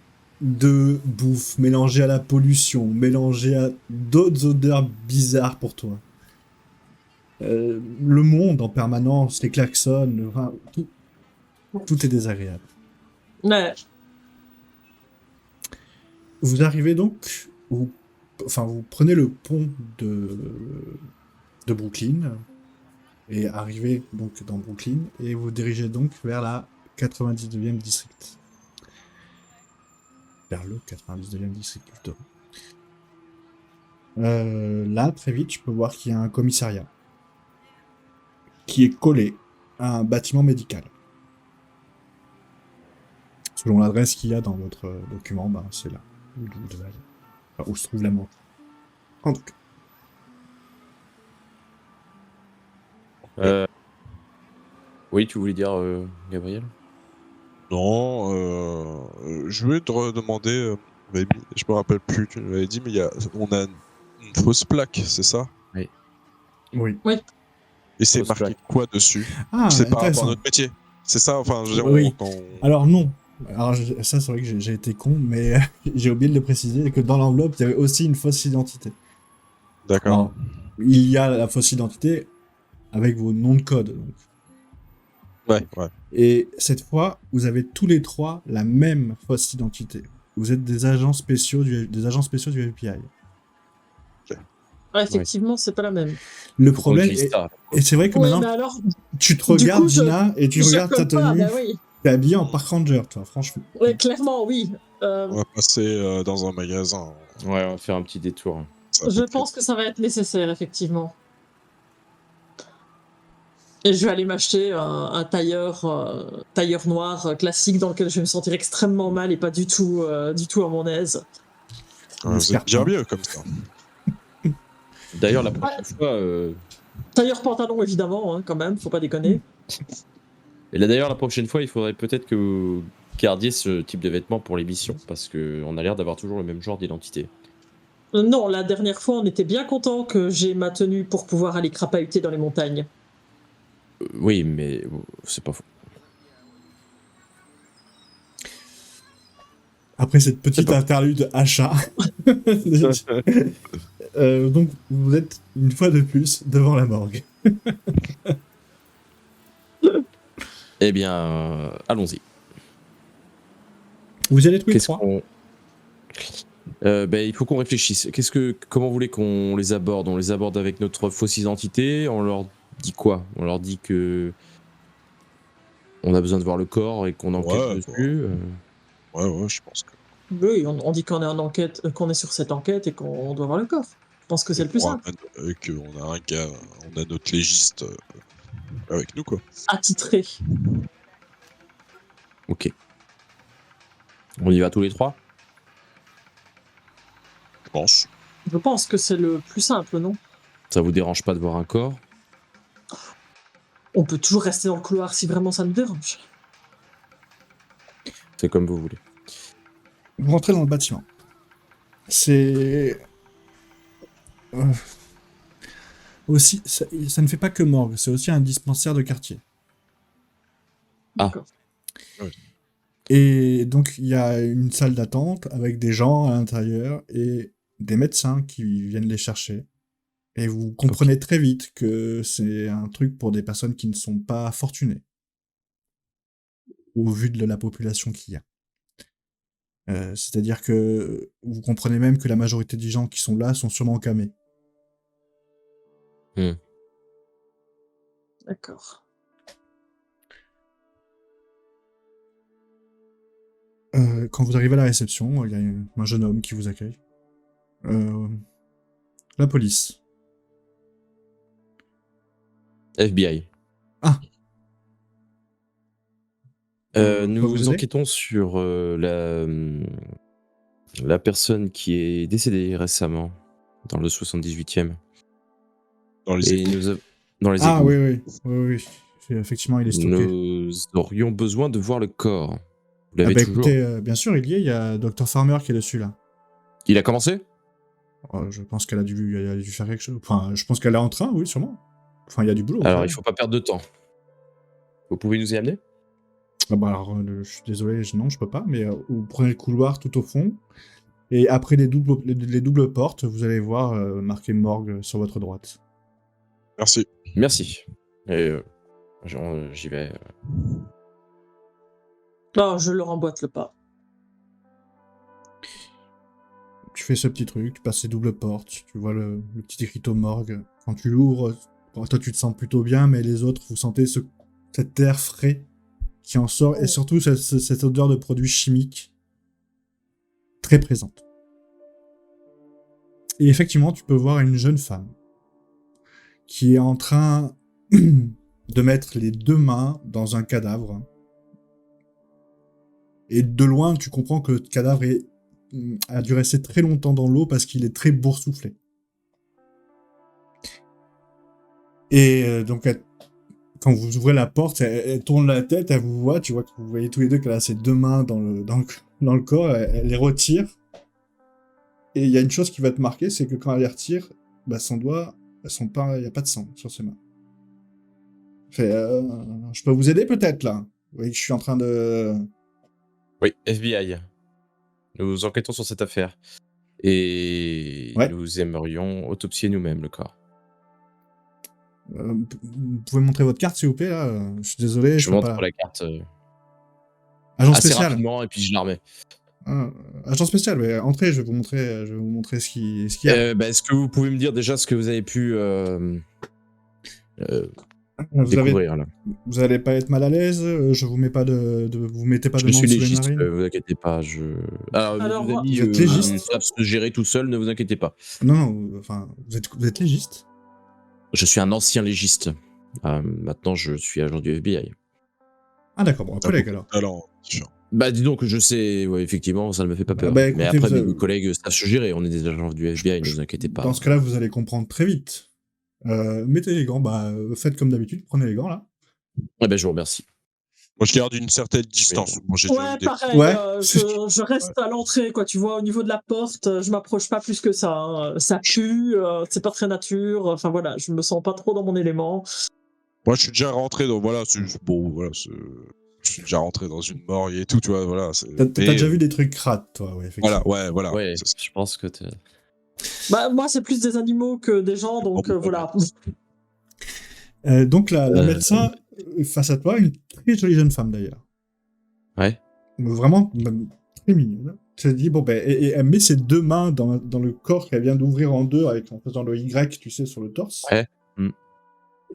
A: de bouffe mélangée à la pollution, mélangée à d'autres odeurs bizarres pour toi. Le monde en permanence, les klaxons, enfin, tout est désagréable.
B: Ouais.
A: Vous arrivez donc, vous prenez le pont de Brooklyn et arrivez donc dans Brooklyn et vous dirigez donc vers la 99e district. Vers le 99e district plutôt. Là, très vite, je peux voir qu'il y a un commissariat qui est collé à un bâtiment médical. Selon l'adresse qu'il y a dans votre document, bah, c'est là où vous devez aller. Enfin, où se trouve la mort. En tout cas.
C: Oui, tu voulais dire, Gabriel?
D: Non, je voulais te redemander, Baby, je me rappelle plus, tu m'avais dit, mais on a une fausse plaque, c'est ça?
A: Oui.
D: Et c'est
C: Fausse
D: marqué
C: plaque.
D: quoi dessus?
A: Ah,
D: C'est par rapport à
A: intéressant.
D: notre métier. C'est ça, enfin, je veux dire,
A: Oui.
D: quand...
A: Alors non. Alors ça, c'est vrai que j'ai été con, mais j'ai oublié de le préciser, que dans l'enveloppe, il y avait aussi une fausse identité.
D: D'accord.
A: Alors, il y a la fausse identité avec vos noms de code. Donc.
D: Ouais.
A: Et cette fois, vous avez tous les trois la même fausse identité. Vous êtes des agents spéciaux du FBI.
B: Ouais, effectivement, c'est pas la même.
A: Le
C: Faut qu'on
A: problème
C: utilise
A: est...
C: ça.
A: Et c'est vrai que
B: Oui,
A: maintenant,
B: mais alors,
A: tu te
B: du
A: regardes,
B: coup,
A: Gina, et tu
B: je
A: regardes ta
B: colle pas,
A: tenue.
B: bah oui.
A: T'es habillé en park ranger, toi, franchement.
B: Ouais, clairement, oui.
D: On va passer dans un magasin.
C: Ouais, on va faire un petit détour.
D: Ça va
B: Je
D: pas être
B: pense que ça va être nécessaire, effectivement. Et je vais aller m'acheter un tailleur noir classique dans lequel je vais me sentir extrêmement mal et pas du tout à mon aise.
D: Vous êtes bien mieux comme ça.
C: D'ailleurs, la prochaine fois...
B: Tailleur pantalon, évidemment, hein, quand même, faut pas déconner.
C: Et là, d'ailleurs, la prochaine fois, il faudrait peut-être que vous gardiez ce type de vêtements pour l'émission, parce qu'on a l'air d'avoir toujours le même genre d'identité.
B: Non, la dernière fois, on était bien content que j'ai ma tenue pour pouvoir aller crapahuter dans les montagnes.
C: Oui, mais c'est pas faux.
A: Après cette petite interlude achat, donc vous êtes une fois de plus devant la morgue.
C: Eh bien, allons-y.
A: Vous y allez tous les trois.
C: Il faut qu'on réfléchisse. Comment vous voulez qu'on les aborde? On les aborde avec notre fausse identité. On leur dit quoi? On leur dit que on a besoin de voir le corps et qu'on enquête dessus.
D: Ouais, je pense que.
B: Oui, on dit qu'on est en enquête, qu'on est sur cette enquête et qu'on doit voir le corps. Je pense que c'est le plus simple.
D: Et qu'on a un gars, on a notre légiste avec nous, quoi.
B: Attitré.
C: Ok. On y va tous les trois?
D: Je pense.
B: Je pense que c'est le plus simple, non?
C: Ça vous dérange pas de voir un corps?
B: On peut toujours rester dans le couloir si vraiment ça nous dérange.
C: C'est comme vous voulez.
A: Vous rentrez dans le bâtiment. C'est... aussi, ça ne fait pas que morgue, c'est aussi un dispensaire de quartier.
B: D'accord.
A: Et donc, il y a une salle d'attente avec des gens à l'intérieur et des médecins qui viennent les chercher. Et vous comprenez très vite que c'est un truc pour des personnes qui ne sont pas fortunées. Au vu de la population qu'il y a. C'est-à-dire que vous comprenez même que la majorité des gens qui sont là sont sûrement camés.
B: D'accord.
A: Quand vous arrivez à la réception, il y a un jeune homme qui vous accueille. La police.
C: FBI.
A: Ah.
C: Nous enquêtons sur la personne qui est décédée récemment dans le 78e.
D: Dans les
C: dans les
A: Ah
C: égouts.
A: oui. Effectivement, il est stocké.
C: Nous aurions besoin de voir le corps. Vous l'avez toujours.
A: Écoutez, bien sûr, il y a Dr Farmer qui est dessus, là.
C: Il a commencé?
A: Je pense qu'elle a dû faire quelque chose. Enfin, je pense qu'elle est en train, oui, sûrement. Enfin, il y a du boulot.
C: Alors,
A: ouais.
C: il faut pas perdre de temps. Vous pouvez nous y amener?
A: Alors, je suis désolé, non, je peux pas, mais vous prenez le couloir tout au fond, et après les doubles portes, vous allez voir marqué morgue sur votre droite.
D: Merci.
C: Merci. Et j'y vais.
B: Non, je leur emboîte le pas.
A: Tu fais ce petit truc, tu passes ces doubles portes, tu vois le petit écriteau morgue. Quand tu l'ouvres, toi tu te sens plutôt bien, mais les autres, vous sentez cet air frais qui en sort, et surtout cette odeur de produits chimiques très présente. Et effectivement, tu peux voir une jeune femme qui est en train de mettre les 2 mains dans un cadavre. Et de loin, tu comprends que le cadavre a dû rester très longtemps dans l'eau parce qu'il est très boursouflé. Et donc, quand vous ouvrez la porte, elle tourne la tête, elle vous voit, tu vois que vous voyez tous les deux qu'elle a ses 2 mains dans le corps, elle les retire. Et il y a une chose qui va te marquer, c'est que quand elle les retire, son doigt, il n'y a pas de sang sur ses mains. Je peux vous aider peut-être là? Vous voyez que je suis en train de...
C: Oui, FBI. Nous enquêtons sur cette affaire. Et nous aimerions autopsier nous-mêmes le corps.
A: Vous pouvez montrer votre carte, s'il vous plaît, là? Je suis désolé,
C: Je
A: peux
C: montre
A: pas...
C: la carte
A: Agent
C: assez
A: spécial.
C: rapidement et puis je la remets.
A: Agent spécial, mais entrez, je vais vous montrer ce qu'il y a.
C: Est-ce que vous pouvez me dire déjà ce que vous avez pu
A: Vous
C: découvrir là?
A: Vous allez pas être mal à l'aise, vous mettez pas de
C: Je suis
A: menthe sous les
C: légiste,
A: narines.
C: vous inquiétez pas.
B: Alors,
C: Vos amis
A: vous êtes légiste
C: savent se gérer tout seuls, ne vous inquiétez pas.
A: Non, enfin, vous êtes légiste.
C: Je suis un ancien légiste. Maintenant, je suis agent du FBI.
A: Ah d'accord, bon, un collègue alors.
D: Alors, sûr.
C: Bah dis donc, je sais, ouais, effectivement, ça ne me fait pas peur.
A: Écoutez,
C: mais après,
A: vous
C: mes collègues savent se gérer, on est des agents du FBI, ne vous inquiétez pas.
A: Dans ce cas-là, vous allez comprendre très vite. Mettez les gants, faites comme d'habitude, prenez les gants là.
C: Je vous remercie.
D: Moi, je garde une certaine distance. Bon, j'ai déjà eu des...
B: pareil,
A: Ouais,
B: je reste à l'entrée, quoi, tu vois, au niveau de la porte, je m'approche pas plus que ça, hein. Ça pue, c'est pas très nature, enfin voilà, je me sens pas trop dans mon élément.
D: Moi, je suis déjà rentré dans... Voilà, je suis déjà rentré dans une morgue et tout, tu vois, voilà.
A: T'as déjà vu des trucs crades, toi, ouais, effectivement.
D: Voilà.
C: Ouais, je pense que t'es...
B: Moi, c'est plus des animaux que des gens, donc voilà.
A: Donc la médecin, face à toi, une très jolie jeune femme d'ailleurs.
C: Ouais.
A: Vraiment très mignonne. Tu te dis, et elle met ses 2 mains dans le corps qu'elle vient d'ouvrir en 2 en faisant le Y, tu sais, sur le torse.
C: Ouais.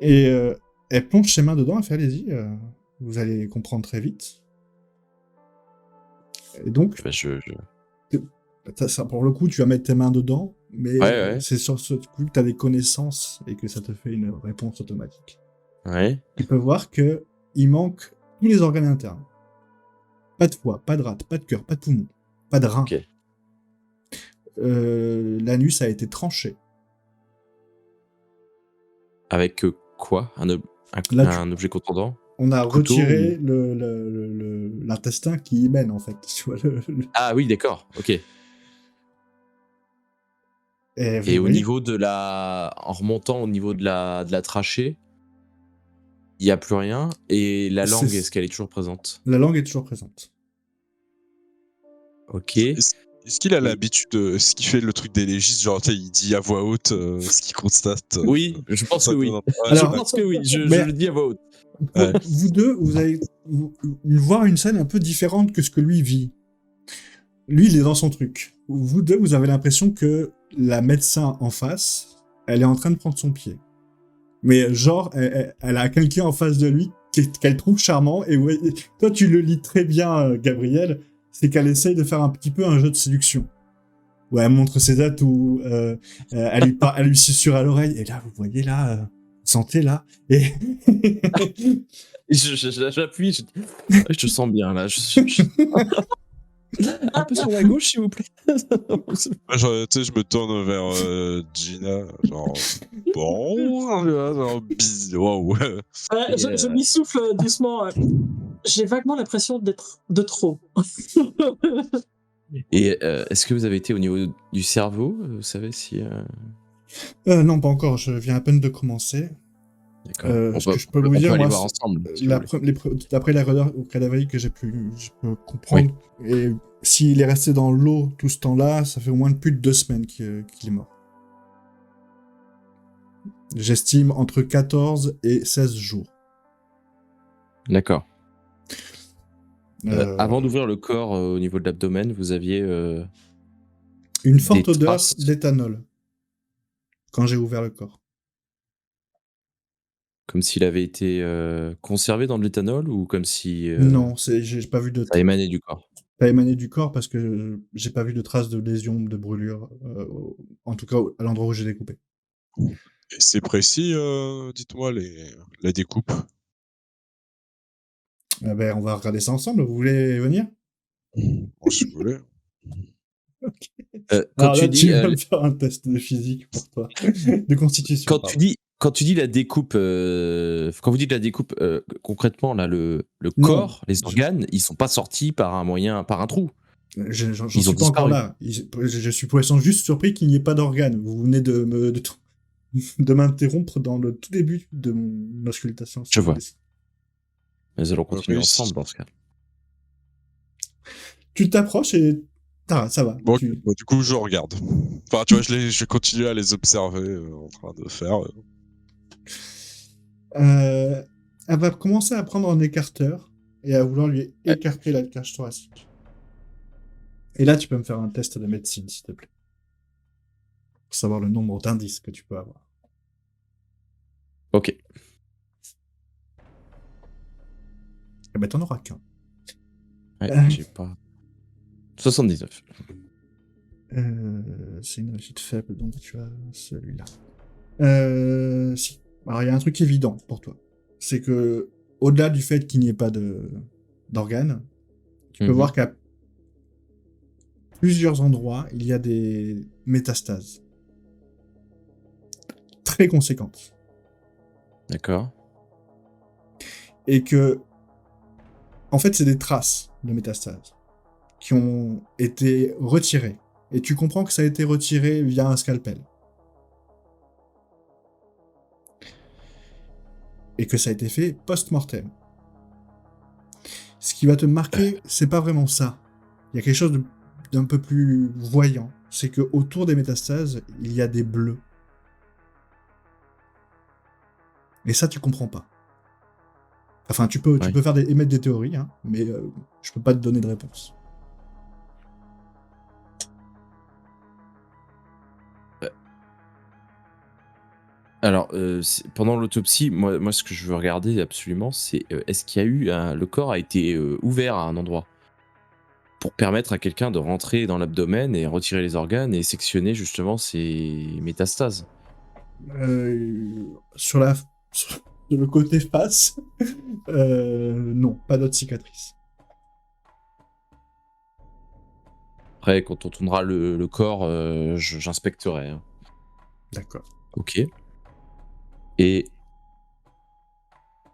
A: Et elle plonge ses mains dedans, elle fait, allez-y, vous allez comprendre très vite. Et donc, ça, pour le coup, tu vas mettre tes mains dedans, mais c'est sur ce coup que tu as des connaissances et que ça te fait une réponse automatique.
C: Ouais.
A: Tu peux voir qu'il manque tous les organes internes. Pas de foie, pas de rate, pas de cœur, pas de poumon, pas de rein.
C: Ok.
A: L'anus a été tranché.
C: Avec quoi? Un objet contondant?
A: On a
C: Couteau
A: retiré l'intestin qui y mène, en fait. Tu vois,
C: Ah oui, d'accord, ok. Et au niveau de en remontant au niveau de la trachée, il n'y a plus rien. Et la langue, est-ce qu'elle est toujours présente?
A: La langue est toujours présente.
C: Ok.
D: Est-ce qu'il a l'habitude, est-ce qu'il fait le truc des légistes, genre il dit à voix haute ce qu'il constate?
C: Oui, je pense que oui.
A: Alors,
C: je pense que oui, je le dis à voix haute.
A: Vous deux, vous allez voir une scène un peu différente que ce que lui vit. Lui, il est dans son truc. Vous deux, vous avez l'impression que la médecin en face, elle est en train de prendre son pied. Mais genre, elle a quelqu'un en face de lui qu'elle trouve charmant. Et ouais, toi, tu le lis très bien, Gabriel. C'est qu'elle essaye de faire un petit peu un jeu de séduction. Ouais, elle montre ses atouts, elle lui susurre à l'oreille. Et là, vous voyez là, sentez là. Et
C: J'appuie, je te sens bien là. Un peu sur la gauche, s'il vous plaît.
D: Moi, genre, tu sais, je me tourne vers Gina, genre bon, genre waouh.
B: Ouais, je m'y souffle doucement. J'ai vaguement l'impression d'être de trop.
C: Et est-ce que vous avez été au niveau du cerveau? Vous savez si...
A: Non, pas encore. Je viens à peine de commencer.
C: D'accord.
A: Ce que je peux vous
C: on
A: dire,
C: peut aller
A: moi,
C: voir ensemble. Si vous voulez.
A: d'après la radar au cadavrite que je peux comprendre, et s'il est resté dans l'eau tout ce temps-là, ça fait au moins plus de 2 semaines qu'il est mort. J'estime entre 14 et 16 jours.
C: D'accord. Avant d'ouvrir le corps au niveau de l'abdomen, vous aviez...
A: une forte
C: des
A: odeur
C: traces.
A: d'éthanol quand j'ai ouvert le corps.
C: Comme s'il avait été conservé dans de l'éthanol ou comme si
A: Non, j'ai pas vu de
C: ça émanait du corps?
A: pas émané du corps parce que j'ai pas vu de traces de lésions, de brûlures, en tout cas à l'endroit où j'ai découpé.
D: Et c'est précis, dites-moi la découpe.
A: Ben, on va regarder ça ensemble. Vous voulez venir?
D: Bon, si vous voulez.
C: Quand
A: Alors
C: tu
A: là,
C: dis
A: tu vas me faire un test de physique pour toi, de constitution.
C: quand
A: pardon.
C: tu dis la découpe, quand vous dites la découpe, concrètement là, le
A: Non,
C: corps, les organes, ils sont pas sortis par un trou.
A: J'en
C: Ils ont
A: suis pas encore
C: disparu.
A: là. Je suis pour l'instant juste surpris qu'il n'y ait pas d'organes. Vous venez de m'interrompre dans le tout début de mon auscultation.
C: Je vois. Nous allons continuer
D: Oui,
C: ensemble dans ce cas.
A: Tu t'approches et ça va.
D: Bon, bah, du coup, je regarde. Enfin, tu vois, je vais continuer à les observer en train de faire.
A: Elle va commencer à prendre un écarteur et à vouloir lui écarter la cage thoracique. Et là, tu peux me faire un test de médecine, s'il te plaît. Pour savoir le nombre d'indices que tu peux avoir.
C: Ok.
A: Eh ben, t'en auras qu'un.
C: Ouais, j'ai pas... 79.
A: C'est une réussite faible, donc tu as celui-là. Si. Alors, il y a un truc évident pour toi. C'est que, au-delà du fait qu'il n'y ait pas d'organes, tu peux voir qu'à plusieurs endroits, il y a des métastases. Très conséquentes.
C: D'accord.
A: Et que, en fait, c'est des traces de métastases qui ont été retirées. Et tu comprends que ça a été retiré via un scalpel. Et que ça a été fait post-mortem. Ce qui va te marquer, c'est pas vraiment ça. Il y a quelque chose d'un peu plus voyant. C'est que autour des métastases, il y a des bleus. Et ça, tu comprends pas. Enfin, tu peux faire émettre des théories, hein, mais je peux pas te donner de réponse.
C: Alors, pendant l'autopsie, moi, ce que je veux regarder absolument, c'est est-ce qu'il y a eu le corps a été ouvert à un endroit pour permettre à quelqu'un de rentrer dans l'abdomen et retirer les organes et sectionner justement ces métastases.
A: Sur le côté face, non, pas d'autres cicatrices.
C: Après, quand on tournera le corps, j'inspecterai. Hein.
A: D'accord.
C: Ok. Et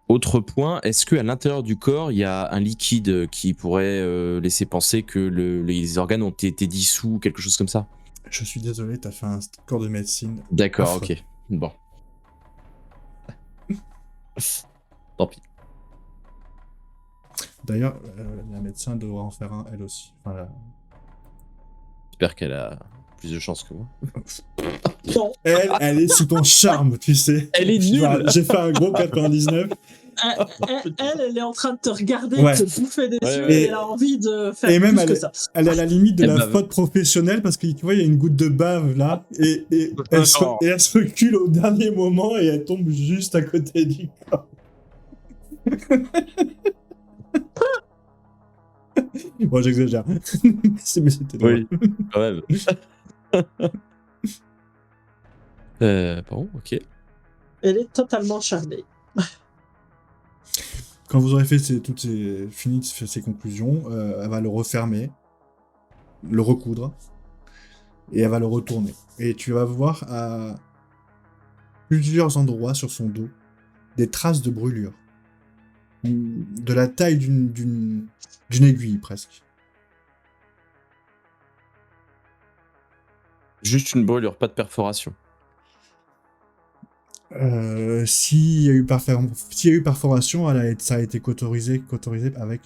C: autre point, est-ce qu'à l'intérieur du corps, il y a un liquide qui pourrait laisser penser que les organes ont été dissous, quelque chose comme ça?
A: Je suis désolé, t'as fait un cours de médecine.
C: D'accord,
A: affreux.
C: ok. Bon. Tant pis.
A: D'ailleurs, la médecin devra en faire un, elle aussi. Enfin,
C: J'espère qu'elle a plus de chance que moi.
B: Non,
A: elle est sous ton charme, tu sais.
C: Elle est nulle.
A: J'ai fait un gros 99.
B: elle est en train de te regarder,
A: Ouais.
B: te bouffer des
C: Ouais,
B: yeux
C: ouais.
B: et elle a envie de faire
A: Et même,
B: plus que ça.
A: elle est à la limite de
C: Elle
A: la
C: bave.
A: faute professionnelle parce que tu vois, il y a une goutte de bave là, et elle se recule au dernier moment et elle tombe juste à côté du corps. Bon, j'exagère. Mais c'était drôle.
C: Oui, quand même. Bon, ok.
B: Elle est totalement charmée.
A: Quand vous aurez fait fini de faire ses conclusions, elle va le refermer le recoudre. Et elle va le retourner. Et tu vas voir à plusieurs endroits sur son dos des traces de brûlure. De la taille d'une aiguille, presque.
C: Juste une brûlure, pas de perforation.
A: S'il y a eu perforation, ça a été cautérisé avec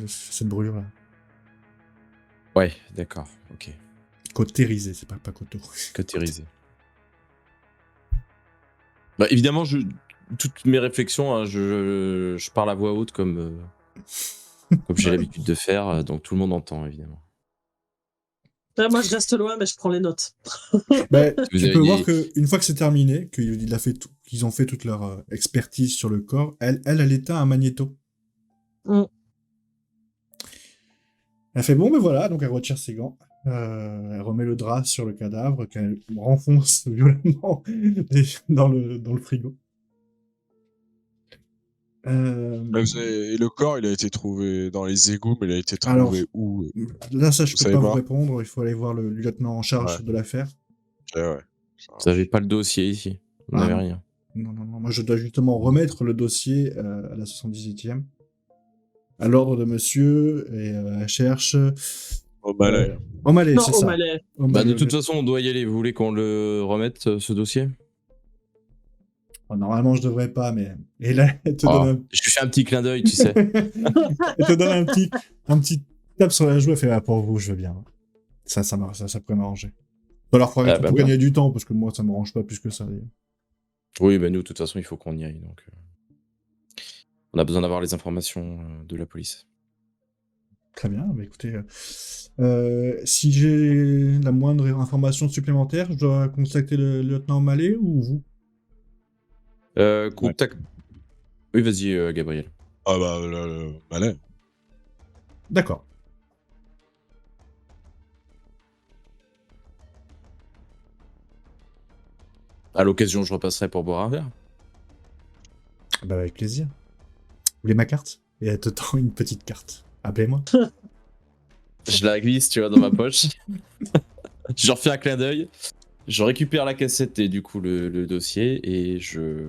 A: cette brûlure-là.
C: Ouais, d'accord, ok.
A: Cautérisé, c'est pas coteau.
C: Cautérisé. Bah, évidemment, toutes mes réflexions, hein, je parle à voix haute comme j'ai l'habitude de faire, donc tout le monde entend, évidemment.
B: Là, moi, je reste loin, mais je prends les notes.
A: Bah,
C: Vous
A: tu
C: avez
A: peux
C: dit-
A: voir qu'une fois que c'est terminé, qu'ils ont fait toute leur expertise sur le corps, elle éteint un magnéto.
B: Mm.
A: Elle fait bon, mais voilà, donc elle retire ses gants. Elle remet le drap sur le cadavre qu'elle renfonce violemment dans le frigo.
D: Et le corps, il a été trouvé dans les égouts, mais il a été
A: Alors,
D: trouvé où?
A: Là, ça, je
D: Vous
A: peux
D: savez
A: pas vous
D: pas
A: répondre. Il faut aller voir le lieutenant en charge
D: Ouais.
A: de l'affaire.
D: Ouais.
C: Vous avez pas le dossier ici. Vous n'avez
A: non.
C: rien.
A: Non. Moi, je dois justement remettre le dossier à la 78e. À l'ordre de monsieur, et elle cherche...
D: Au Malais.
A: O'Malley,
B: Non,
A: c'est
B: au
A: ça.
B: Malais.
C: Bah,
A: O'Malley,
C: de toute façon, on doit y aller. Vous voulez qu'on le remette, ce dossier?
A: Normalement, je devrais pas, mais... Et là, elle te donne
C: Je fais un petit clin d'œil, tu sais.
A: Elle te donne un petit tape sur la joue, elle fait ah, pour vous, je veux bien. Ça pourrait m'arranger. Alors, pour
C: Ah, bah,
A: gagner du temps, parce que moi, ça me range pas plus que ça. D'ailleurs.
C: Oui, bah nous, de toute façon, il faut qu'on y aille. Donc, on a besoin d'avoir les informations de la police.
A: Très bien, bah écoutez, si j'ai la moindre information supplémentaire, je dois contacter le lieutenant Mallet ou vous?
C: Contact. Oui, vas-y, Gabriel.
D: Ah bah, le Malais.
A: D'accord.
C: À l'occasion, je repasserai pour boire un verre.
A: Bah avec plaisir. Vous voulez ma carte? Et elle te tend une petite carte. Appelez-moi.
C: Je la glisse, tu vois, dans ma poche. Je refais un clin d'œil. Je récupère la cassette et du coup le dossier et je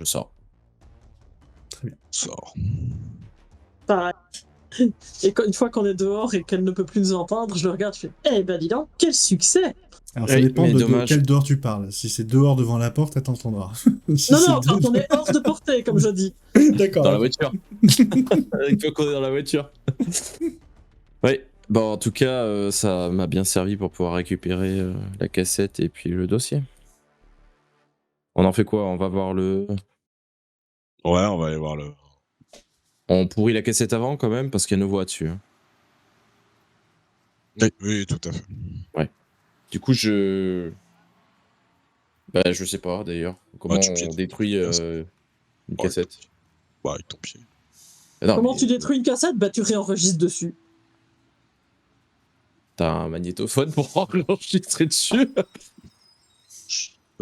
C: sors.
A: Très bien.
D: Sors.
B: Pareil. Et une fois qu'on est dehors et qu'elle ne peut plus nous entendre, je le regarde, je fais eh ben dis donc, quel succès!
A: Alors ça
C: Oui,
A: dépend
C: mais
A: de
C: dommage.
A: quel dehors tu parles. Si c'est dehors devant la porte, elle t'entendra. Si
B: Non,
A: c'est
B: non, quand on est hors de portée, comme je dis.
A: D'accord.
C: Dans la voiture. Il faut qu'on est dans la voiture. Oui. Bon, en tout cas, ça m'a bien servi pour pouvoir récupérer la cassette et puis le dossier. On en fait quoi? On va voir le...
D: Ouais, on va aller voir le...
C: On pourrit la cassette avant quand même parce qu'il y a nos voix dessus. Hein.
D: Oui, tout à fait.
C: Du coup, je sais pas d'ailleurs comment
D: tu
C: on
D: piètes
C: détruit
D: une cassette.
C: une cassette.
D: Bah, avec ton pied.
C: Non,
B: Comment
C: mais
B: tu détruis une cassette? Bah tu réenregistres dessus.
C: T'as un magnétophone pour enregistrer dessus?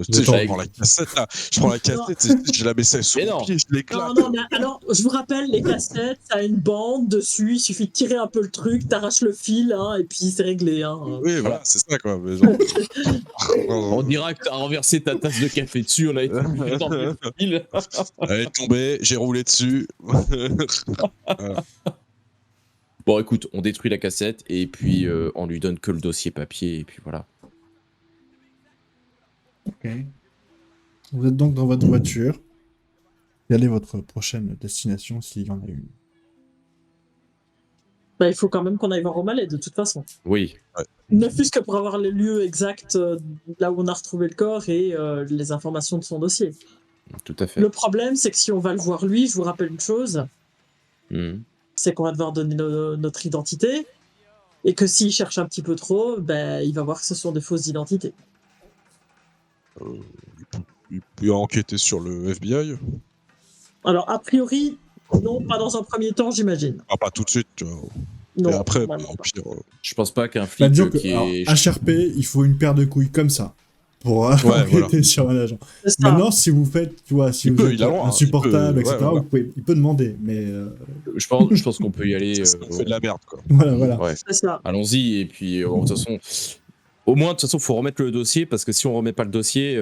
D: Tu sais,
A: Attends,
D: je prends la cassette là. Je prends la cassette, je la mets ça sous
C: Mais
D: mon
C: non.
D: pied, je l'éclate.
B: Non, mais alors, je vous rappelle, les cassettes, ça a une bande dessus, il suffit de tirer un peu le truc, t'arraches le fil, hein, et puis c'est réglé. Hein.
D: Oui, voilà, c'est ça quoi. Mais genre...
C: On dira que t'as renversé ta tasse de café dessus, on a été obligé d'enlever le fil.
D: Elle est tombée, j'ai roulé dessus.
C: Bon, écoute, on détruit la cassette et puis on lui donne que le dossier papier et puis voilà.
A: Ok. Vous êtes donc dans votre voiture. Quelle est votre prochaine destination s'il y en a une?
B: Bah, il faut quand même qu'on aille voir au Malais, de toute façon.
C: Oui.
B: Ne fût-ce que pour avoir les lieux exacts là où on a retrouvé le corps et les informations de son dossier.
C: Tout à fait.
B: Le problème, c'est que si on va le voir lui, je vous rappelle une chose,
C: Mhm.
B: c'est qu'on va devoir donner notre identité, et que s'il cherche un petit peu trop, ben, il va voir que ce sont des fausses identités.
D: Il peut enquêter sur le FBI.
B: Alors, a priori, non, pas dans un premier temps, j'imagine.
D: Ah, pas tout de suite, tu vois.
B: Non,
D: Et après,
B: vraiment
D: au
B: pas.
D: pire.
C: Je pense pas qu'un
A: Bah,
C: flic
A: disons que,
C: qui
A: alors,
C: est...
A: HRP, il faut une paire de couilles comme ça pour
D: voilà.
A: enquêter sur un agent.
B: C'est ça.
A: Maintenant, si vous faites, tu vois, si
D: Il
A: vous
D: peut,
A: êtes
D: il a le droit,
A: insupportable,
D: il peut,
A: etc.,
D: ouais, voilà.
A: il peut demander, mais
C: Je pense qu'on peut y aller.
D: On fait de la merde, quoi.
A: voilà.
C: Ouais.
B: C'est ça.
C: Allons-y, et puis de toute façon, au moins, de toute façon, faut remettre le dossier, parce que si on remet pas le dossier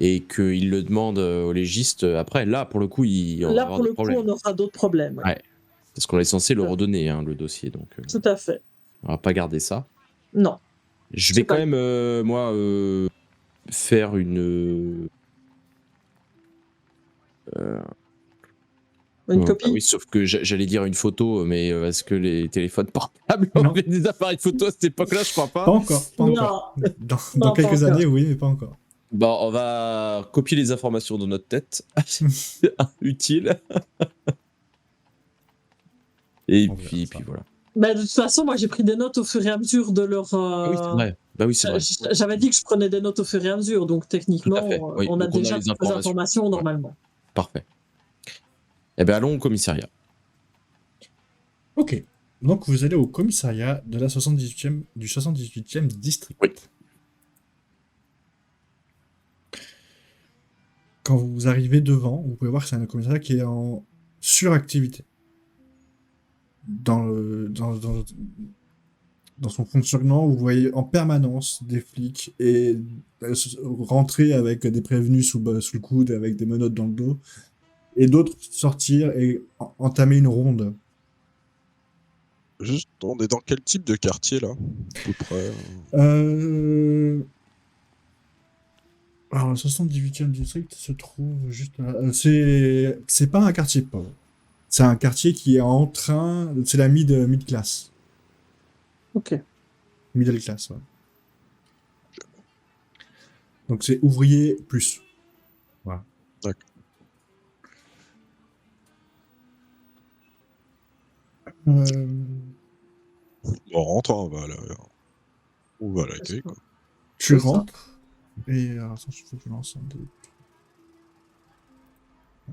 C: et qu'il le demande au légiste, après, là, pour le coup, on va
B: Là,
C: avoir
B: pour
C: des
B: le coup,
C: problèmes.
B: on aura d'autres problèmes.
C: Ouais. Parce qu'on est censé le redonner, hein, le dossier, donc
B: Tout à fait.
C: on va pas garder ça.
B: Non.
C: Je
B: C'est
C: vais
B: pas-
C: quand même, moi, faire une...
B: Une
C: Ah
B: copie.
C: oui, sauf que j'allais dire une photo, mais est-ce que les téléphones portables
A: Non.
C: avaient des appareils photo à cette époque-là? Je crois
A: Pas
C: pas.
A: encore.
B: Non.
A: Dans
B: Pas
A: quelques
B: encore.
A: années, oui, mais pas encore.
C: Bon, on va copier les informations dans notre tête. Utile. Et
A: On verra
C: puis
A: ça.
C: voilà.
B: Bah, de toute façon, moi, j'ai pris des notes au fur et à mesure de leur.
C: Ah oui, c'est vrai. Bah oui, c'est vrai.
B: J'avais dit que je prenais des notes au fur et à mesure, donc techniquement,
C: Tout à fait. Oui,
B: on a
C: donc on a
B: déjà
C: les
B: toutes les informations normalement.
C: Parfait. Eh bien, allons au commissariat.
A: Ok. Donc, vous allez au commissariat de la 78e, du 78e district.
C: Oui.
A: Quand vous arrivez devant, vous pouvez voir que c'est un commissariat qui est en suractivité. Dans son fonctionnement, vous voyez en permanence des flics et rentrer avec des prévenus sous le coude, avec des menottes dans le dos, et d'autres sortir et entamer une ronde.
D: Juste, on est dans quel type de quartier, là? À peu près.
A: Alors, le 78e district se trouve juste là. C'est pas un quartier pauvre. C'est un quartier qui est en train... C'est la mid-class.
B: Ok.
A: Middle class, ouais. Donc c'est ouvrier plus. Voilà.
D: D'accord. On rentre, on va à l'accueil, quoi.
A: Tu
B: C'est ça.
A: rentres. Et alors, attends, il faut que je lance un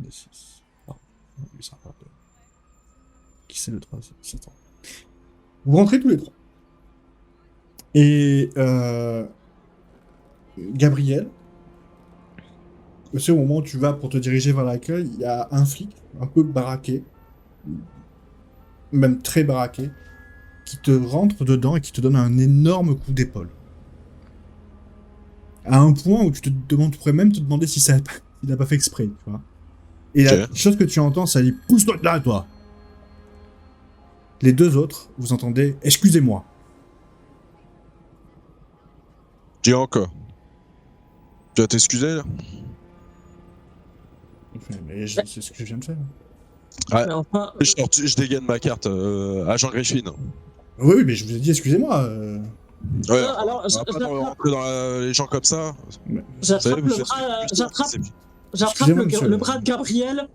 A: des 6. Ah, oui, ça part de... Qui c'est le 3e? C'est toi. Vous rentrez tous les trois. Et Gabriel, c'est au moment où tu vas pour te diriger vers l'accueil, il y a un flic un peu baraqué, même très baraqué, qui te rentre dedans et qui te donne un énorme coup d'épaule. À un point où tu pourrais même te demander si il n'a pas fait exprès, tu vois. Et la chose que tu entends, ça dit « Pousse-toi de là, toi !» Les deux autres, vous entendez « Excusez-moi !»
D: Dis encore. Tu vas t'excuser, là?
A: Mais c'est ce que je viens de faire.
D: Ouais.
B: Mais enfin,
D: Je dégaine ma carte, agent Griffin.
A: Oui, mais je vous ai dit excusez-moi.
D: Ouais,
B: alors,
D: on va pas rentrer dans les gens comme ça.
B: j'attrape
D: Vous
B: le
D: savez,
B: bras,
D: c'est-
B: j'attrape
A: Excusez-moi, monsieur.
B: le bras de Gabriel.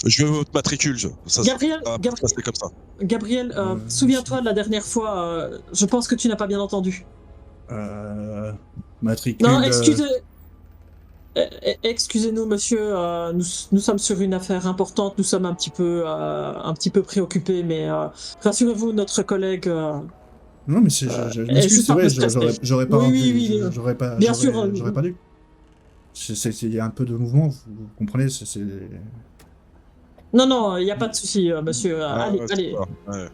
D: Je veux votre matricule.
B: Gabriel,
D: C'est comme ça.
B: Gabriel, souviens-toi de la dernière fois, je pense que tu n'as pas bien entendu.
A: Matricule.
B: Non, excusez-nous, monsieur, nous sommes sur une affaire importante, nous sommes un petit peu préoccupés, mais rassurez-vous, notre collègue...
A: Non, mais je m'excuse,
B: juste
A: c'est
B: un peu
A: vrai,
B: stressé.
A: j'aurais pas
B: Oui,
A: j'aurais pas,
B: bien sûr,
A: j'aurais pas dû. Il y a un peu de mouvement, vous comprenez, c'est...
B: Non, il n'y a pas de souci, monsieur. Allez.
D: Ouais.